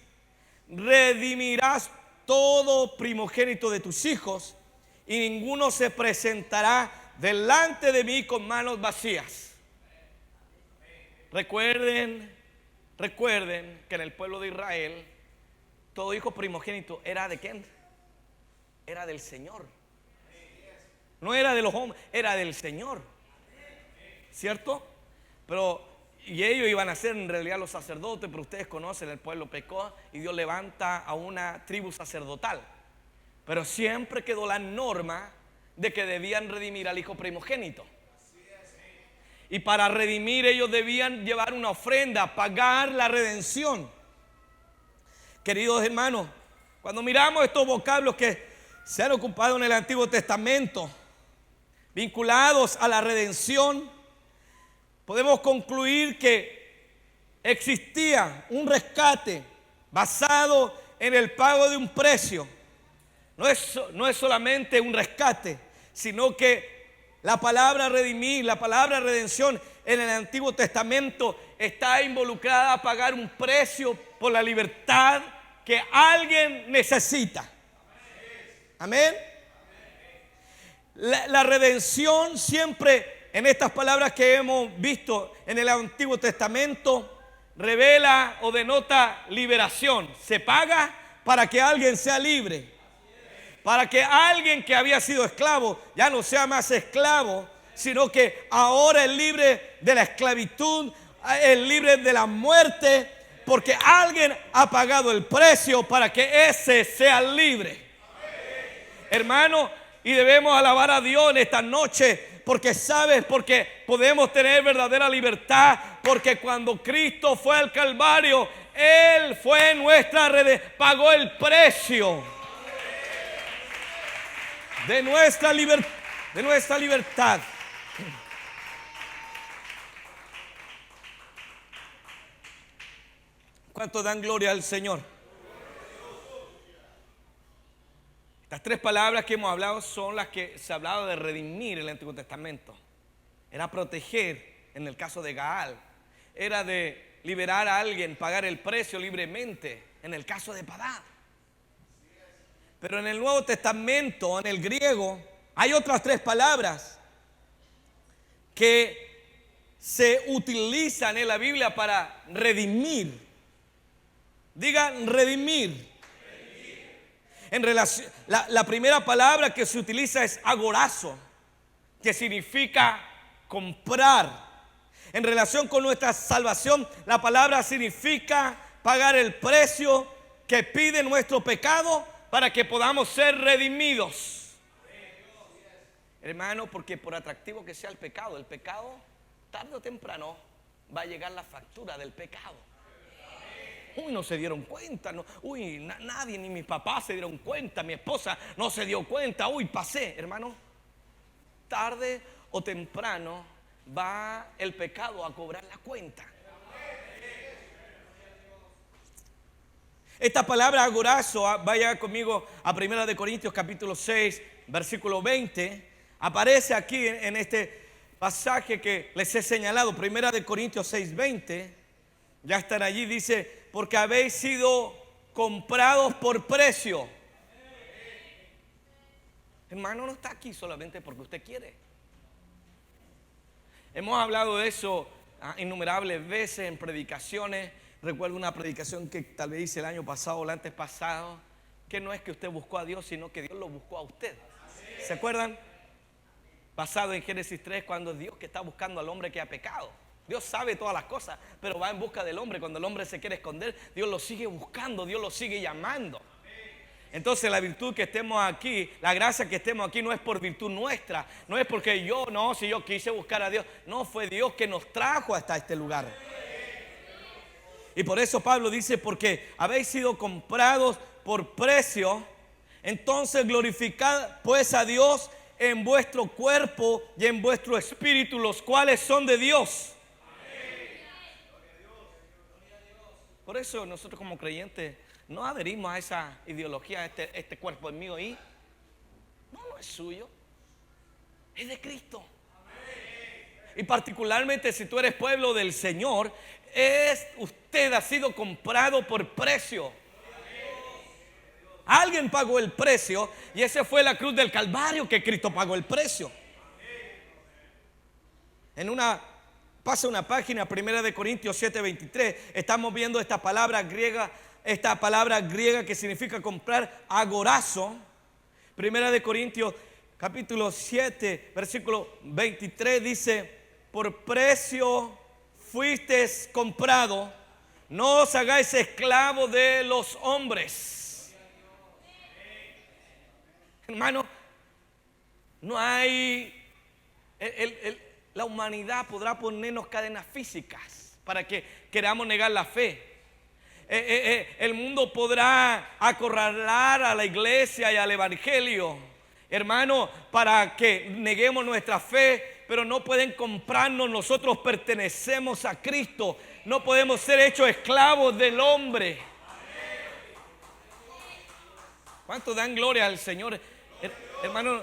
Speaker 1: Redimirás todo primogénito de tus hijos, y ninguno se presentará delante de mí con manos vacías. Recuerden que en el pueblo de Israel todo hijo primogénito era ¿de quién? Era del Señor. No era de los hombres, era del Señor. ¿Cierto? Y ellos iban a ser en realidad los sacerdotes, pero ustedes conocen, el pueblo pecó y Dios levanta a una tribu sacerdotal. Pero siempre quedó la norma de que debían redimir al hijo primogénito. Y para redimir ellos debían llevar una ofrenda, pagar la redención. Queridos hermanos, cuando miramos estos vocablos que se han ocupado en el Antiguo Testamento, vinculados a la redención, podemos concluir que existía un rescate basado en el pago de un precio. No es solamente un rescate, sino que la palabra redimir, la palabra redención en el Antiguo Testamento está involucrada a pagar un precio por la libertad que alguien necesita. Amén. La redención siempre, en estas palabras que hemos visto en el Antiguo Testamento, revela o denota liberación. Se paga para que alguien sea libre. Para que alguien que había sido esclavo ya no sea más esclavo, sino que ahora es libre de la esclavitud, es libre de la muerte, porque alguien ha pagado el precio para que ese sea libre. Hermano, y debemos alabar a Dios en esta noche, porque sabes, porque podemos tener verdadera libertad, porque cuando Cristo fue al Calvario, Él fue nuestra redención, pagó el precio de nuestra libertad. ¿Cuántos dan gloria al Señor? Estas tres palabras que hemos hablado son las que se hablaba de redimir en el Antiguo Testamento. Era proteger en el caso de Gaal. Era de liberar a alguien, pagar el precio libremente en el caso de Padá. Pero en el Nuevo Testamento, en el griego, hay otras tres palabras que se utilizan en la Biblia para redimir. Digan redimir. En relación, la primera palabra que se utiliza es agorazo, que significa comprar. En relación con nuestra salvación, la palabra significa pagar el precio que pide nuestro pecado para que podamos ser redimidos. Hermano, porque por atractivo que sea el pecado tarde o temprano va a llegar la factura del pecado. Uy, no se dieron cuenta, no. Uy, nadie, ni mis papás se dieron cuenta, mi esposa no se dio cuenta. Uy, pasé, hermano. Tarde o temprano va el pecado a cobrar la cuenta. Esta palabra agorazo, vaya conmigo a 1 Corintios capítulo 6, versículo 20. Aparece aquí en este pasaje que les he señalado, 1 Corintios 6, 20. Ya están allí, dice, porque habéis sido comprados por precio. Hermano, no está aquí solamente porque usted quiere. Hemos hablado de eso innumerables veces en predicaciones. Recuerdo una predicación que tal vez hice el año pasado o el antes pasado, que no es que usted buscó a Dios, sino que Dios lo buscó a usted. ¿Se acuerdan? Basado en Génesis 3, cuando es Dios que está buscando al hombre que ha pecado. Dios sabe todas las cosas, pero va en busca del hombre. Cuando el hombre se quiere esconder, Dios lo sigue buscando, Dios lo sigue llamando. Entonces la virtud que estemos aquí, la gracia que estemos aquí no es por virtud nuestra, no es porque si yo quise buscar a Dios, no, fue Dios que nos trajo hasta este lugar. Y por eso Pablo dice, porque habéis sido comprados por precio, entonces glorificad pues a Dios en vuestro cuerpo y en vuestro espíritu, los cuales son de Dios. Por eso nosotros como creyentes no adherimos a esa ideología, este cuerpo es mío y no es suyo, es de Cristo. Y particularmente si tú eres pueblo del Señor, usted ha sido comprado por precio. Alguien pagó el precio y ese fue la cruz del Calvario que Cristo pagó el precio. Pasa una página, 1 Corintios 7:23, estamos viendo esta palabra griega que significa comprar, agorazo. 1 Corintios capítulo 7, versículo 23 dice, por precio fuisteis comprado, no os hagáis esclavos de los hombres. Hermano, no hay, la humanidad podrá ponernos cadenas físicas para que queramos negar la fe. El mundo podrá acorralar a la iglesia y al evangelio, hermano, para que neguemos nuestra fe, pero no pueden comprarnos. Nosotros pertenecemos a Cristo, no podemos ser hechos esclavos del hombre. ¿Cuánto dan gloria al Señor? Hermano,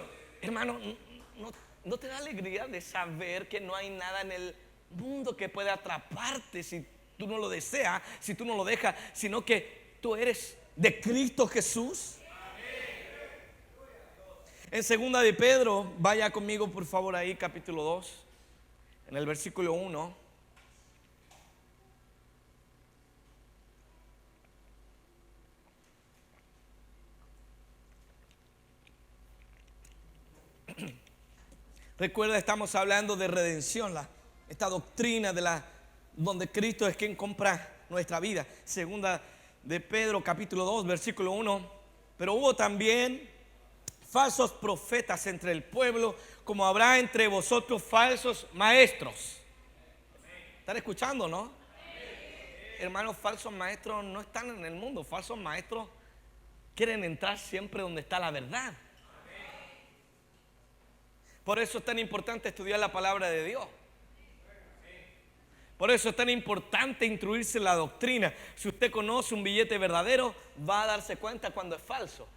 Speaker 1: ¿no te da alegría de saber que no hay nada en el mundo que pueda atraparte si tú no lo deseas, si tú no lo dejas, sino que tú eres de Cristo Jesús? En 2 de Pedro, vaya conmigo por favor ahí, capítulo 2, en el versículo 1. Recuerda, estamos hablando de redención, esta doctrina donde Cristo es quien compra nuestra vida. 2 de Pedro, capítulo 2, versículo 1. Pero hubo también falsos profetas entre el pueblo, como habrá entre vosotros falsos maestros. ¿Están escuchando, no? Hermanos, falsos maestros no están en el mundo. Falsos maestros quieren entrar siempre donde está la verdad. Por eso es tan importante estudiar la palabra de Dios. Por eso es tan importante instruirse en la doctrina. Si usted conoce un billete verdadero, va a darse cuenta cuando es falso.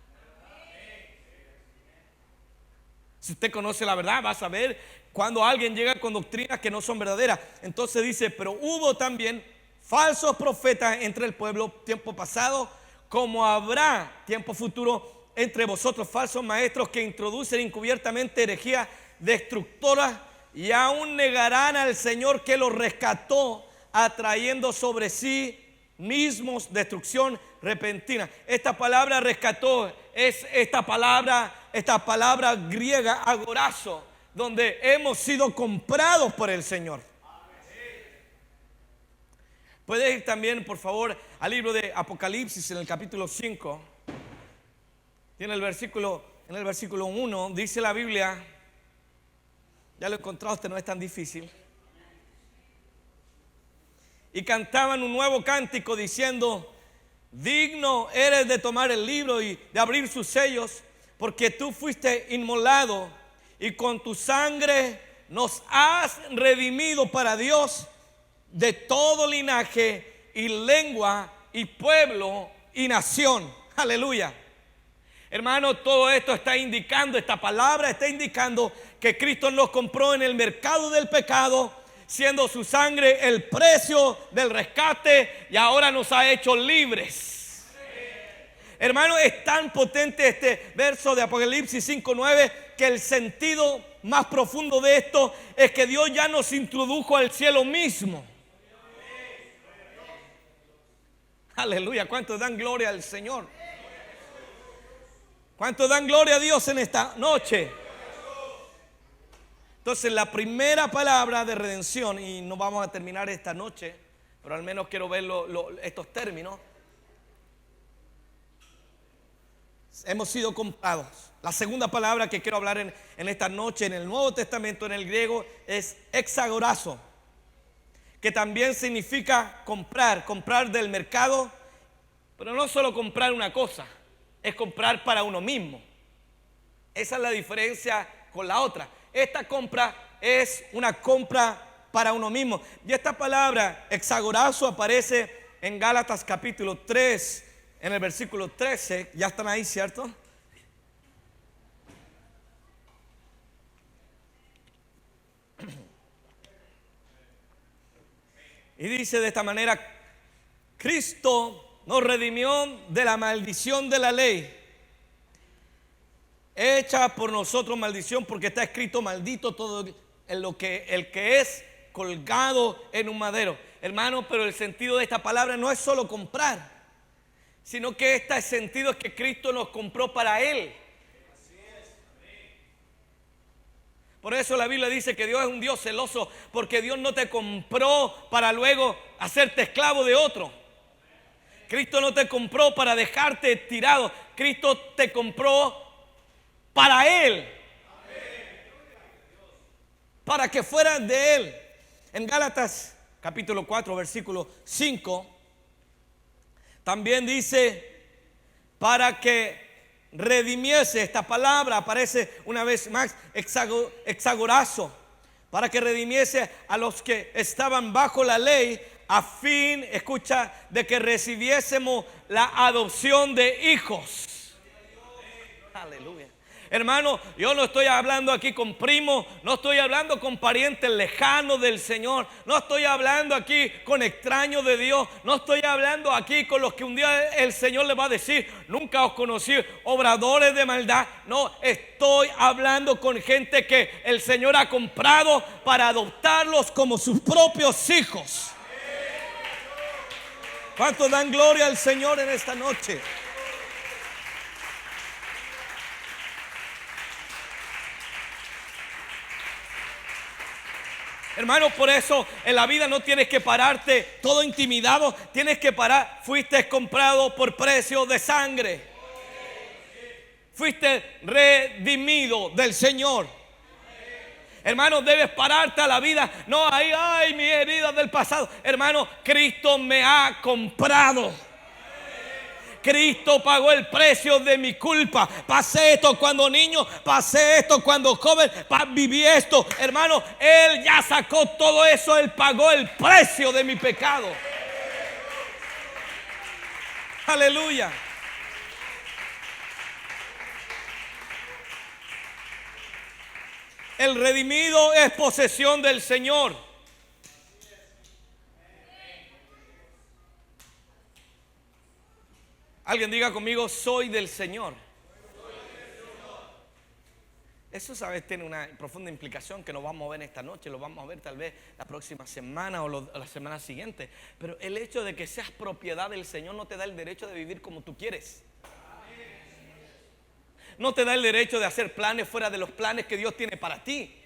Speaker 1: Si usted conoce la verdad, va a saber cuando alguien llega con doctrinas que no son verdaderas. Entonces dice, pero hubo también falsos profetas entre el pueblo, tiempo pasado, como habrá tiempo futuro entre vosotros falsos maestros que introducen encubiertamente herejías destructoras, y aún negarán al Señor que los rescató, atrayendo sobre sí mismos destrucción repentina. Esta palabra rescató es esta palabra griega agorazo, donde hemos sido comprados por el Señor. Puedes ir también, por favor, al libro de Apocalipsis en el capítulo 5. Tiene en el versículo 1, dice la Biblia, ya lo encontraste, no es tan difícil. Y cantaban un nuevo cántico diciendo: digno eres de tomar el libro y de abrir sus sellos, porque tú fuiste inmolado y con tu sangre nos has redimido para Dios de todo linaje y lengua y pueblo y nación. Aleluya. Hermano, todo esto está indicando, esta palabra está indicando que Cristo nos compró en el mercado del pecado, siendo su sangre el precio del rescate, y ahora nos ha hecho libres. Hermano, es tan potente este verso de Apocalipsis 5:9 que el sentido más profundo de esto es que Dios ya nos introdujo al cielo mismo. Aleluya. ¿Cuántos dan gloria al Señor? ¿Cuántos dan gloria a Dios en esta noche? Entonces, la primera palabra de redención, y no vamos a terminar esta noche, pero al menos quiero ver estos términos. Hemos sido comprados. La segunda palabra que quiero hablar en esta noche en el Nuevo Testamento, en el griego, es exagorazo, que también significa comprar del mercado, pero no solo comprar una cosa, es comprar para uno mismo. Esa es la diferencia con la otra. Esta compra es una compra para uno mismo. Y esta palabra exagorazo aparece en Gálatas capítulo 3, en el versículo 13. Ya están ahí, ¿cierto? Y dice de esta manera: Cristo nos redimió de la maldición de la ley, hecha por nosotros maldición, porque está escrito: maldito todo el que es colgado en un madero. Hermano, pero el sentido de esta palabra no es solo comprar, sino que este sentido es que Cristo nos compró para Él. Por eso la Biblia dice que Dios es un Dios celoso, porque Dios no te compró para luego hacerte esclavo de otro. Cristo no te compró para dejarte tirado. Cristo te compró para Él, para que fueras de Él. En Gálatas capítulo 4 versículo 5 también dice: para que redimiese. Esta palabra aparece una vez más, exagorazo, para que redimiese a los que estaban bajo la ley, a fin, escucha, de que recibiésemos la adopción de hijos. Aleluya. Hermano, yo no estoy hablando aquí con primos, no estoy hablando con parientes lejanos del Señor, no estoy hablando aquí con extraños de Dios, no estoy hablando aquí con los que un día el Señor les va a decir: nunca os conocí, obradores de maldad. No, estoy hablando con gente que el Señor ha comprado para adoptarlos como sus propios hijos. ¿Cuántos dan gloria al Señor en esta noche? Hermano, por eso en la vida no tienes que pararte todo intimidado. Tienes que parar. Fuiste comprado por precio de sangre. Fuiste redimido del Señor. Hermano, debes pararte a la vida. No, ay, mis heridas del pasado. Hermano, Cristo me ha comprado. Cristo pagó el precio de mi culpa. Pasé esto cuando niño, pasé esto cuando joven, viví esto. Hermano, Él ya sacó todo eso. Él pagó el precio de mi pecado. Aleluya. El redimido es posesión del Señor. Alguien diga conmigo: soy del Señor. Eso, ¿sabes?, tiene una profunda implicación que nos vamos a ver esta noche, lo vamos a ver tal vez la próxima semana o la semana siguiente. Pero el hecho de que seas propiedad del Señor no te da el derecho de vivir como tú quieres. No te da el derecho de hacer planes fuera de los planes que Dios tiene para ti.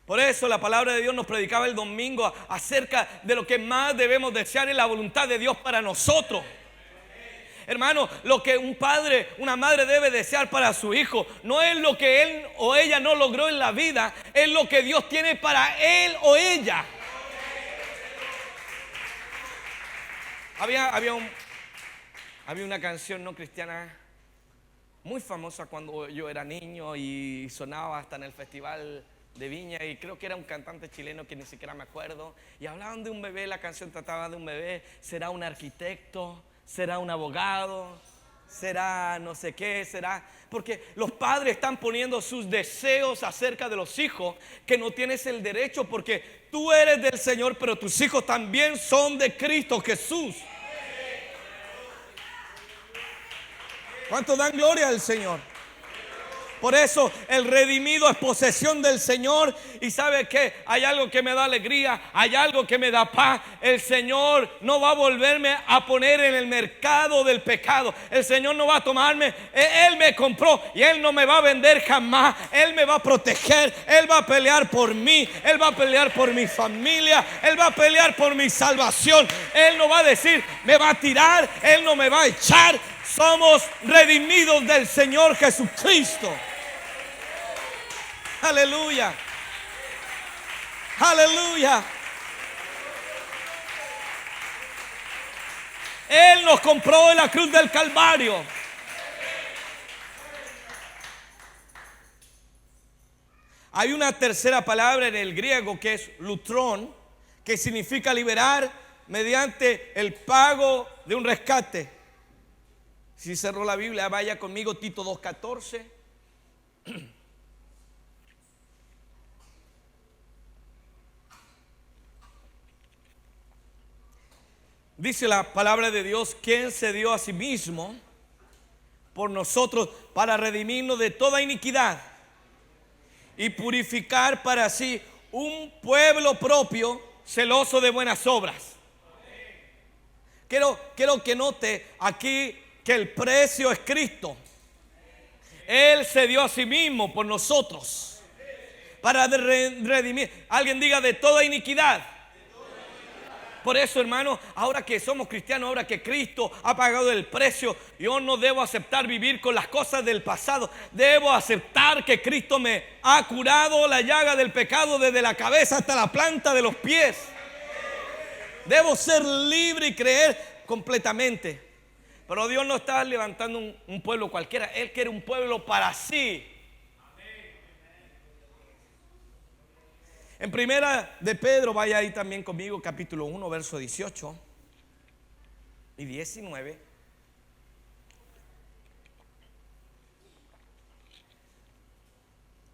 Speaker 1: Por eso la palabra de Dios nos predicaba el domingo acerca de lo que más debemos desear en la voluntad de Dios para nosotros. Hermano, lo que un padre, una madre debe desear para su hijo no es lo que él o ella no logró en la vida, es lo que Dios tiene para él o ella. Había una canción no cristiana muy famosa cuando yo era niño y sonaba hasta en el festival de Viña, y creo que era un cantante chileno que ni siquiera me acuerdo, y hablaban de un bebé. La canción trataba de un bebé. Será un arquitecto, será un abogado, será no sé qué, será, porque los padres están poniendo sus deseos acerca de los hijos, que no tienes el derecho, porque tú eres del Señor, pero tus hijos también son de Cristo Jesús. ¿Cuántos dan gloria al Señor? Por eso el redimido es posesión del Señor. Y ¿sabe qué? Hay algo que me da alegría, hay algo que me da paz. El Señor no va a volverme a poner en el mercado del pecado. El Señor no va a tomarme. Él me compró y Él no me va a vender jamás. Él me va a proteger. Él va a pelear por mí. Él va a pelear por mi familia. Él va a pelear por mi salvación. Él no va a decir, me va a tirar. Él no me va a echar. Somos redimidos del Señor Jesucristo. Aleluya. Aleluya. Él nos compró en la cruz del Calvario. Hay una tercera palabra en el griego que es lutrón, que significa liberar mediante el pago de un rescate. Si cerró la Biblia, vaya conmigo, Tito 2:14. Dice la palabra de Dios, quien se dio a sí mismo por nosotros para redimirnos de toda iniquidad y purificar para sí un pueblo propio, celoso de buenas obras. Quiero que note aquí que el precio es Cristo. Él se dio a sí mismo por nosotros para redimir. Alguien diga, de toda iniquidad. Por eso, hermano, ahora que somos cristianos, ahora que Cristo ha pagado el precio, yo no debo aceptar vivir con las cosas del pasado. Debo aceptar que Cristo me ha curado la llaga del pecado desde la cabeza hasta la planta de los pies. Debo ser libre y creer completamente. Pero Dios no está levantando un pueblo cualquiera. Él quiere un pueblo para sí. En primera de Pedro, vaya ahí también conmigo, capítulo 1, verso 18 y 19.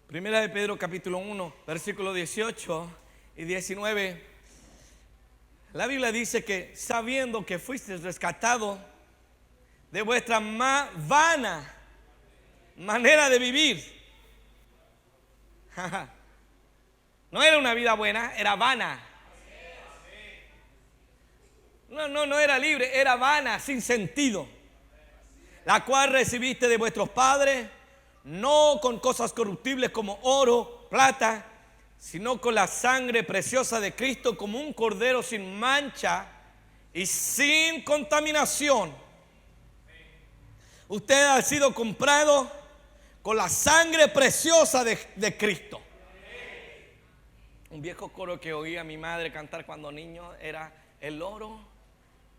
Speaker 1: Primera de Pedro, capítulo 1, versículo 18 y 19. La Biblia dice que sabiendo que fuisteis rescatados de vuestra vana manera de vivir. No era una vida buena, era vana. No era libre, era vana, sin sentido. La cual recibiste de vuestros padres, no con cosas corruptibles como oro, plata, sino con la sangre preciosa de Cristo, como un cordero sin mancha y sin contaminación. Usted ha sido comprado con la sangre preciosa de Cristo. Un viejo coro que oía a mi madre cantar cuando niño era: el oro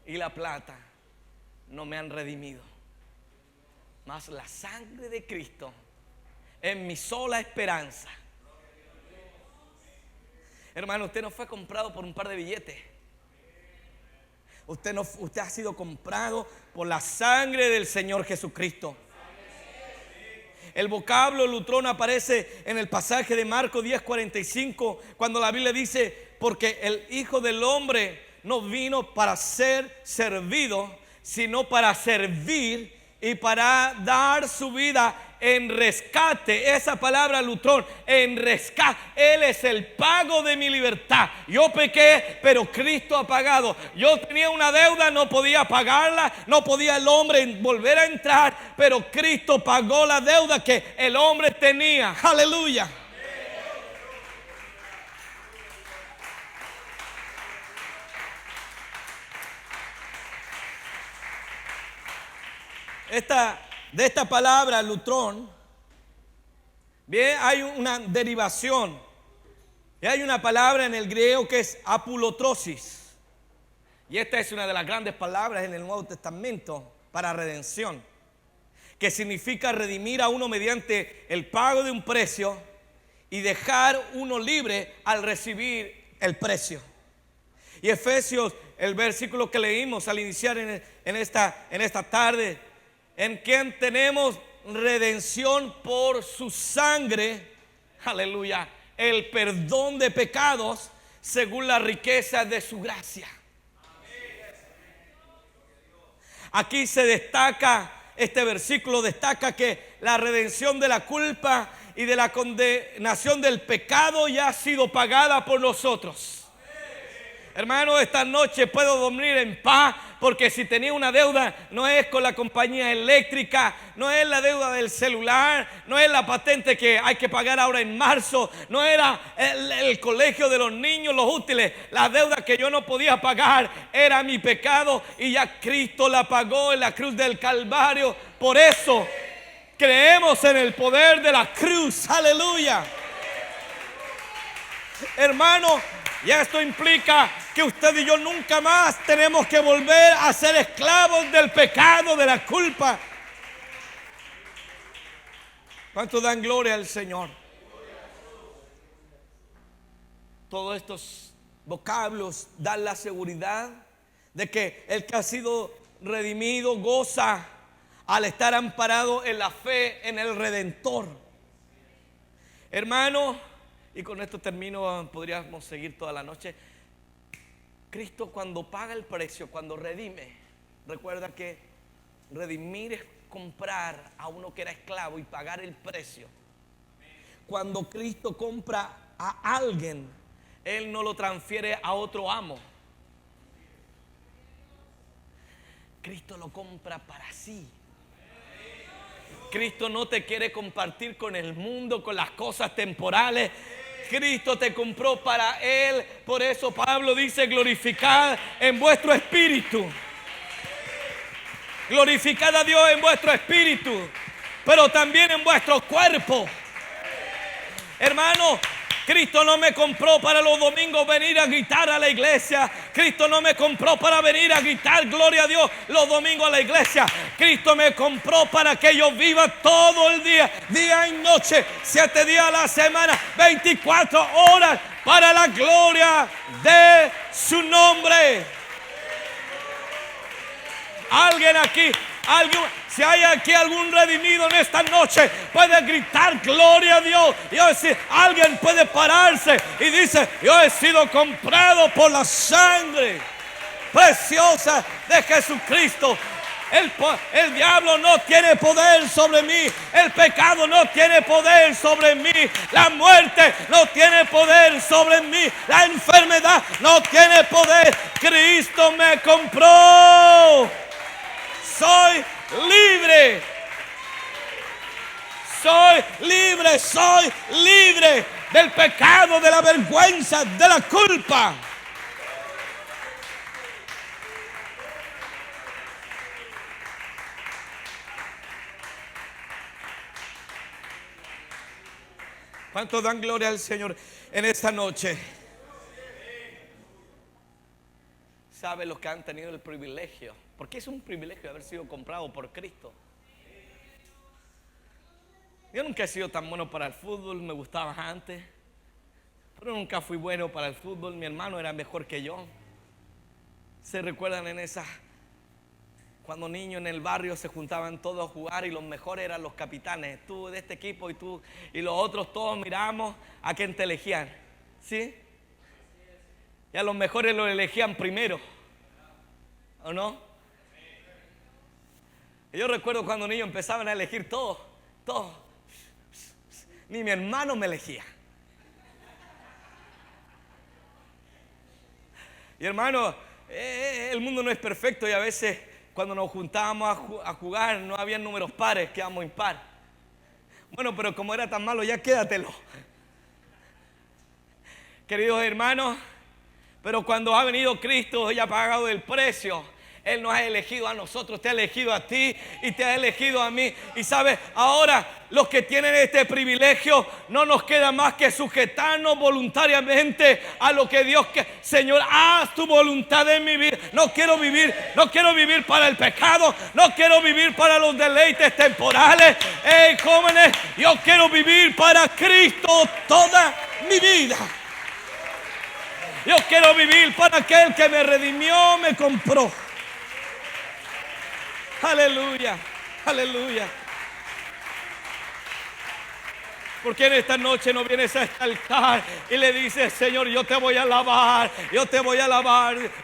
Speaker 1: y la plata no me han redimido, mas la sangre de Cristo es mi sola esperanza. Hermano, usted no fue comprado por un par de billetes. Usted ha sido comprado por la sangre del Señor Jesucristo. El vocablo lutrón aparece en el pasaje de Marcos 10:45, cuando la Biblia dice: porque el Hijo del Hombre no vino para ser servido, sino para servir y para dar su vida en rescate. Esa palabra lutrón, en rescate. Él es el pago de mi libertad. Yo pequé, pero Cristo ha pagado. Yo tenía una deuda, no podía pagarla, no podía el hombre volver a entrar, pero Cristo pagó la deuda que el hombre tenía. Aleluya. De esta palabra, lutrón, bien, hay una derivación. Y hay una palabra en el griego que es apulotrosis. Y esta es una de las grandes palabras en el Nuevo Testamento para redención, que significa redimir a uno mediante el pago de un precio y dejar uno libre al recibir el precio. Y Efesios, el versículo que leímos al iniciar en esta tarde, en quien tenemos redención por su sangre, aleluya, el perdón de pecados según la riqueza de su gracia. Aquí se destaca, este versículo destaca que la redención de la culpa y de la condenación del pecado ya ha sido pagada por nosotros. Hermano, esta noche puedo dormir en paz, porque si tenía una deuda, no es con la compañía eléctrica, no es la deuda del celular, no es la patente que hay que pagar ahora en marzo, no era el colegio de los niños, los útiles. La deuda que yo no podía pagar era mi pecado, y ya Cristo la pagó en la cruz del Calvario. Por eso creemos en el poder de la cruz. Aleluya. Hermano, ya esto implica que usted y yo nunca más tenemos que volver a ser esclavos del pecado, de la culpa. ¿Cuánto dan gloria al Señor? Todos estos vocablos dan la seguridad de que el que ha sido redimido goza al estar amparado en la fe en el Redentor. Hermano, y con esto termino, podríamos seguir toda la noche. Cristo, cuando paga el precio, cuando redime, recuerda que redimir es comprar a uno que era esclavo y pagar el precio. Cuando Cristo compra a alguien, Él no lo transfiere a otro amo. Cristo lo compra para sí. Cristo no te quiere compartir con el mundo, con las cosas temporales. Cristo te compró para Él. Por eso Pablo dice: glorificad en vuestro espíritu. Glorificad a Dios en vuestro espíritu, pero también en vuestro cuerpo. Hermano, Cristo no me compró para los domingos venir a gritar a la iglesia. Cristo no me compró para venir a gritar gloria a Dios los domingos a la iglesia. Cristo me compró para que yo viva todo el día, día y noche, 7 días a la semana, 24 horas, para la gloria de su nombre. Alguien aquí, si hay aquí algún redimido en esta noche, puede gritar gloria a Dios. Alguien puede pararse y dice: yo he sido comprado por la sangre preciosa de Jesucristo. El diablo no tiene poder sobre mí. El pecado no tiene poder sobre mí. La muerte no tiene poder sobre mí. La enfermedad no tiene poder. Cristo me compró. Soy libre. Soy libre. Soy libre del pecado, de la vergüenza, de la culpa. ¿Cuántos dan gloria al Señor en esta noche? ¿Sabe los que han tenido el privilegio? Porque es un privilegio haber sido comprado por Cristo. Yo nunca he sido tan bueno para el fútbol, me gustaba antes, pero nunca fui bueno para el fútbol. Mi hermano era mejor que yo. ¿Se recuerdan en esa? Cuando niños en el barrio se juntaban todos a jugar y los mejores eran los capitanes. Tú de este equipo y tú y los otros todos miramos a quién te elegían. ¿Sí? Y a los mejores los elegían primero. ¿O no? Y yo recuerdo cuando niños empezaban a elegir todos. Todo. Ni mi hermano me elegía. Y hermano, el mundo no es perfecto y a veces cuando nos juntábamos a jugar no había números pares, quedamos impar. Bueno, pero como era tan malo, ya quédatelo. Queridos hermanos, pero cuando ha venido Cristo y ha pagado el precio, Él nos ha elegido a nosotros, te ha elegido a ti y te ha elegido a mí. Y sabes, ahora los que tienen este privilegio, no nos queda más que sujetarnos voluntariamente a lo que Dios quiere. Señor, haz tu voluntad en mi vida. No quiero vivir para el pecado, no quiero vivir para los deleites temporales. Jóvenes, yo quiero vivir para Cristo toda mi vida. Yo quiero vivir para aquel que me redimió, me compró. Aleluya, aleluya. Porque en esta noche no vienes a este altar y le dices: Señor, yo te voy a alabar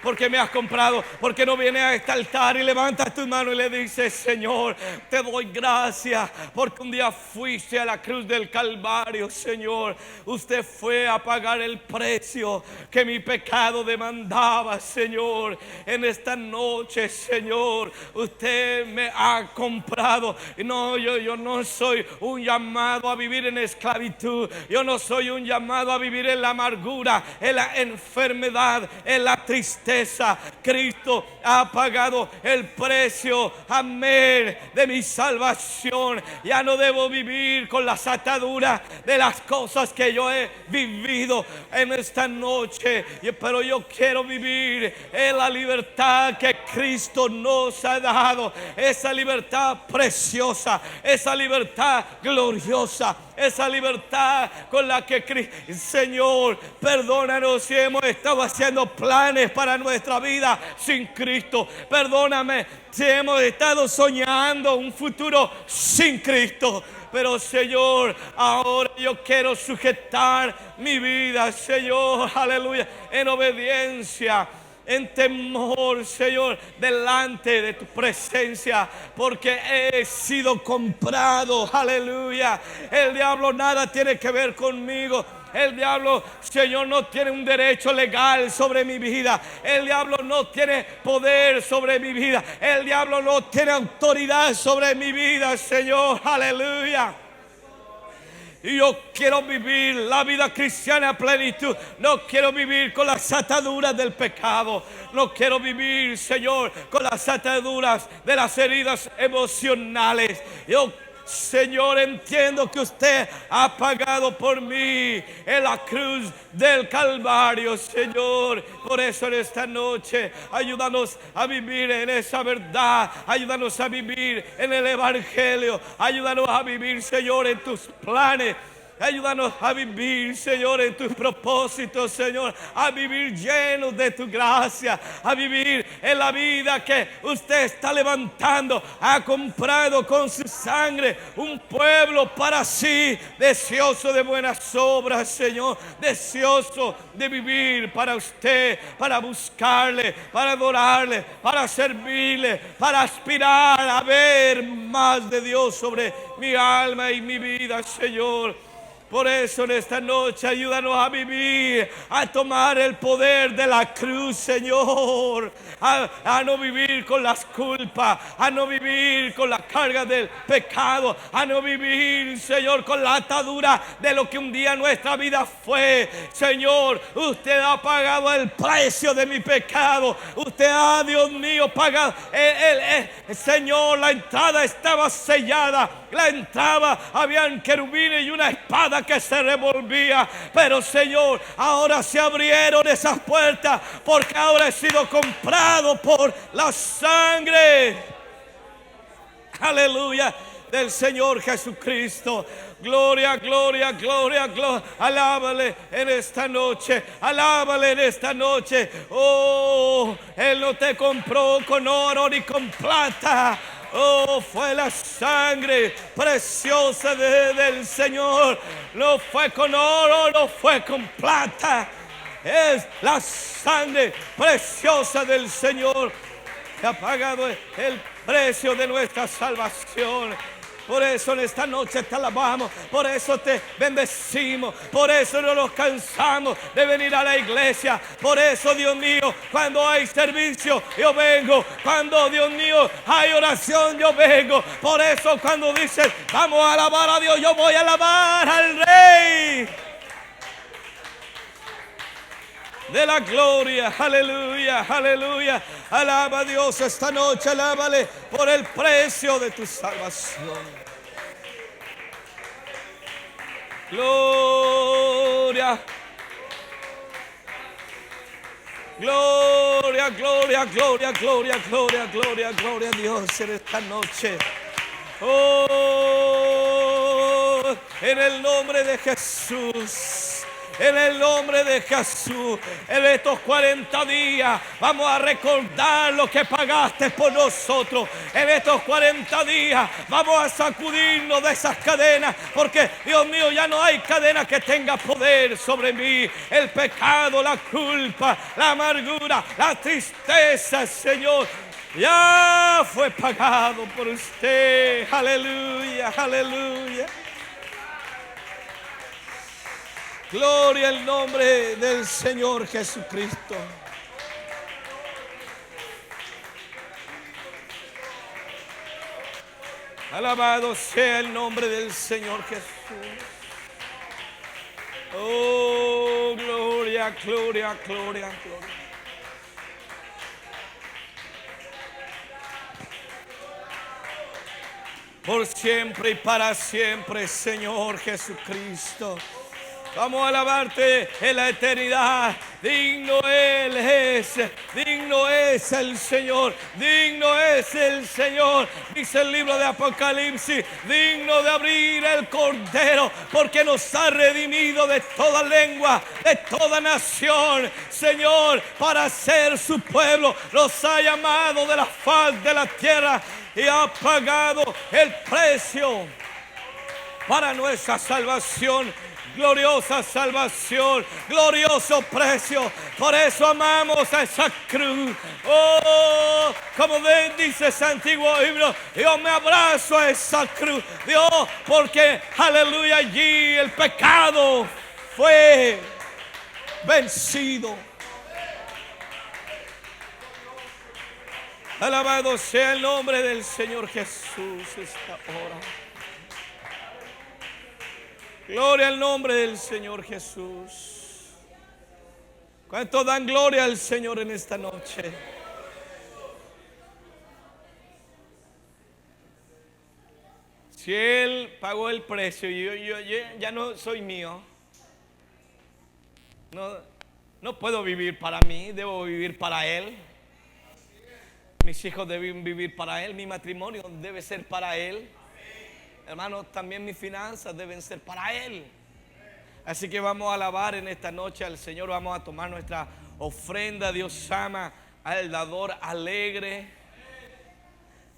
Speaker 1: porque me has comprado. Porque no vienes a este altar y levantas tu mano y le dices: Señor, te doy gracias porque un día fuiste a la cruz del Calvario, Señor. Usted fue a pagar el precio que mi pecado demandaba, Señor. En esta noche, Señor, usted me ha comprado. No, yo no soy un llamado a vivir en esclavitud. Yo no soy un llamado a vivir en la amargura, en la enfermedad, en la tristeza. Cristo ha pagado el precio, amén, de mi salvación. Ya no debo vivir con las ataduras de las cosas que yo he vivido en esta noche, pero yo quiero vivir en la libertad que Cristo nos ha dado, esa libertad preciosa, esa libertad gloriosa, esa libertad con la que Cristo, Señor, perdónanos si hemos estado haciendo planes para nuestra vida sin Cristo. Perdóname si hemos estado soñando un futuro sin Cristo. Pero Señor, ahora yo quiero sujetar mi vida, Señor, aleluya, en obediencia, en temor, Señor, delante de tu presencia, porque he sido comprado, aleluya. El diablo nada tiene que ver conmigo. El diablo, Señor, no tiene un derecho legal sobre mi vida. El diablo no tiene poder sobre mi vida. El diablo no tiene autoridad sobre mi vida, Señor, aleluya. Y yo quiero vivir la vida cristiana a plenitud. No quiero vivir con las ataduras del pecado. No quiero vivir, Señor, con las ataduras de las heridas emocionales. Yo, Señor, entiendo que usted ha pagado por mí en la cruz del Calvario, Señor. Por eso en esta noche, ayúdanos a vivir en esa verdad. Ayúdanos a vivir en el Evangelio. Ayúdanos a vivir, Señor, en tus planes. Ayúdanos a vivir, Señor, en tus propósitos, Señor. A vivir llenos de tu gracia. A vivir en la vida que usted está levantando. Ha comprado con su sangre un pueblo para sí. Deseoso de buenas obras, Señor. Deseoso de vivir para usted. Para buscarle, para adorarle, para servirle. Para aspirar a ver más de Dios sobre mi alma y mi vida, Señor. Por eso en esta noche ayúdanos a vivir, a tomar el poder de la cruz, Señor. A no vivir con las culpas, a no vivir con la carga del pecado, a no vivir, Señor, con la atadura de lo que un día nuestra vida fue. Señor, usted ha pagado el precio de mi pecado. Usted ha, Dios mío, pagado. Señor, la entrada estaba sellada. La entrada, habían querubines y una espada que se revolvía. Pero Señor, ahora se abrieron esas puertas, porque ahora he sido comprado por la sangre, aleluya, del Señor Jesucristo. Gloria, gloria, gloria, gloria. Alábale en esta noche. Alábale en esta noche. Oh, Él no te compró con oro ni con plata. Oh, fue la sangre preciosa del Señor. No fue con oro, no fue con plata. Es la sangre preciosa del Señor que ha pagado el precio de nuestra salvación. Por eso en esta noche te alabamos, por eso te bendecimos, por eso no nos cansamos de venir a la iglesia. Por eso, Dios mío, cuando hay servicio yo vengo, cuando, Dios mío, hay oración yo vengo. Por eso cuando dicen vamos a alabar a Dios, yo voy a alabar al Rey de la gloria. Aleluya, aleluya. Alaba a Dios esta noche, alábale por el precio de tu salvación. Gloria, gloria, gloria, gloria, gloria, gloria, gloria, gloria a Dios en esta noche. Oh, en el nombre de Jesús. En el nombre de Jesús, en estos 40 días vamos a recordar lo que pagaste por nosotros. En estos 40 días vamos a sacudirnos de esas cadenas, porque, Dios mío, ya no hay cadena que tenga poder sobre mí. El pecado, la culpa, la amargura, la tristeza, Señor, ya fue pagado por usted. Aleluya, aleluya. Gloria al nombre del Señor Jesucristo. Alabado sea el nombre del Señor Jesús. Oh, gloria, gloria, gloria, gloria. Por siempre y para siempre, Señor Jesucristo. Vamos a alabarte en la eternidad. Digno Él es, digno es el Señor, digno es el Señor. Dice el libro de Apocalipsis, digno de abrir el Cordero, porque nos ha redimido de toda lengua, de toda nación, Señor, para ser su pueblo. Nos ha llamado de la faz de la tierra y ha pagado el precio para nuestra salvación. Gloriosa salvación, glorioso precio. Por eso amamos a esa cruz. Oh, como dice ese antiguo himno, yo me abrazo a esa cruz, Dios, porque, aleluya, allí el pecado fue vencido. Alabado sea el nombre del Señor Jesús esta hora. Gloria al nombre del Señor Jesús. ¿Cuántos dan gloria al Señor en esta noche? Si Él pagó el precio y yo ya no soy mío, no puedo vivir para mí, debo vivir para Él. Mis hijos deben vivir para Él, mi matrimonio debe ser para Él. Hermanos, también mis finanzas deben ser para Él. Así que vamos a alabar en esta noche al Señor. Vamos a tomar nuestra ofrenda. Dios ama al dador alegre.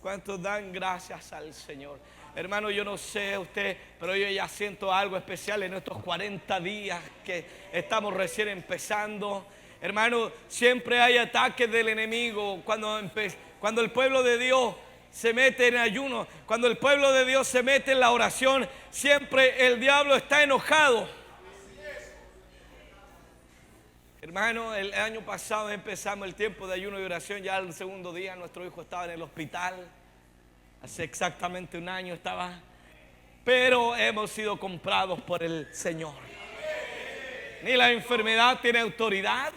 Speaker 1: ¿Cuántos dan gracias al Señor? Hermano, yo no sé usted, pero yo ya siento algo especial en estos 40 días que estamos recién empezando. Hermano, siempre hay ataques del enemigo cuando el pueblo de Dios se mete en ayuno, cuando el pueblo de Dios se mete en la oración, siempre el diablo está enojado. Hermano, el año pasado empezamos el tiempo de ayuno y oración, ya el segundo día nuestro hijo estaba en el hospital, hace exactamente un año estaba, pero hemos sido comprados por el Señor. Ni la enfermedad tiene autoridad,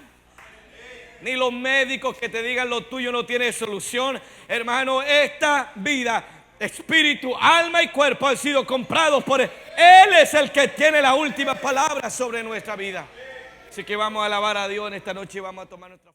Speaker 1: ni los médicos que te digan lo tuyo no tiene solución. Hermano, esta vida, espíritu, alma y cuerpo han sido comprados por Él. Él es el que tiene la última palabra sobre nuestra vida. Así que vamos a alabar a Dios en esta noche y vamos a tomar nuestra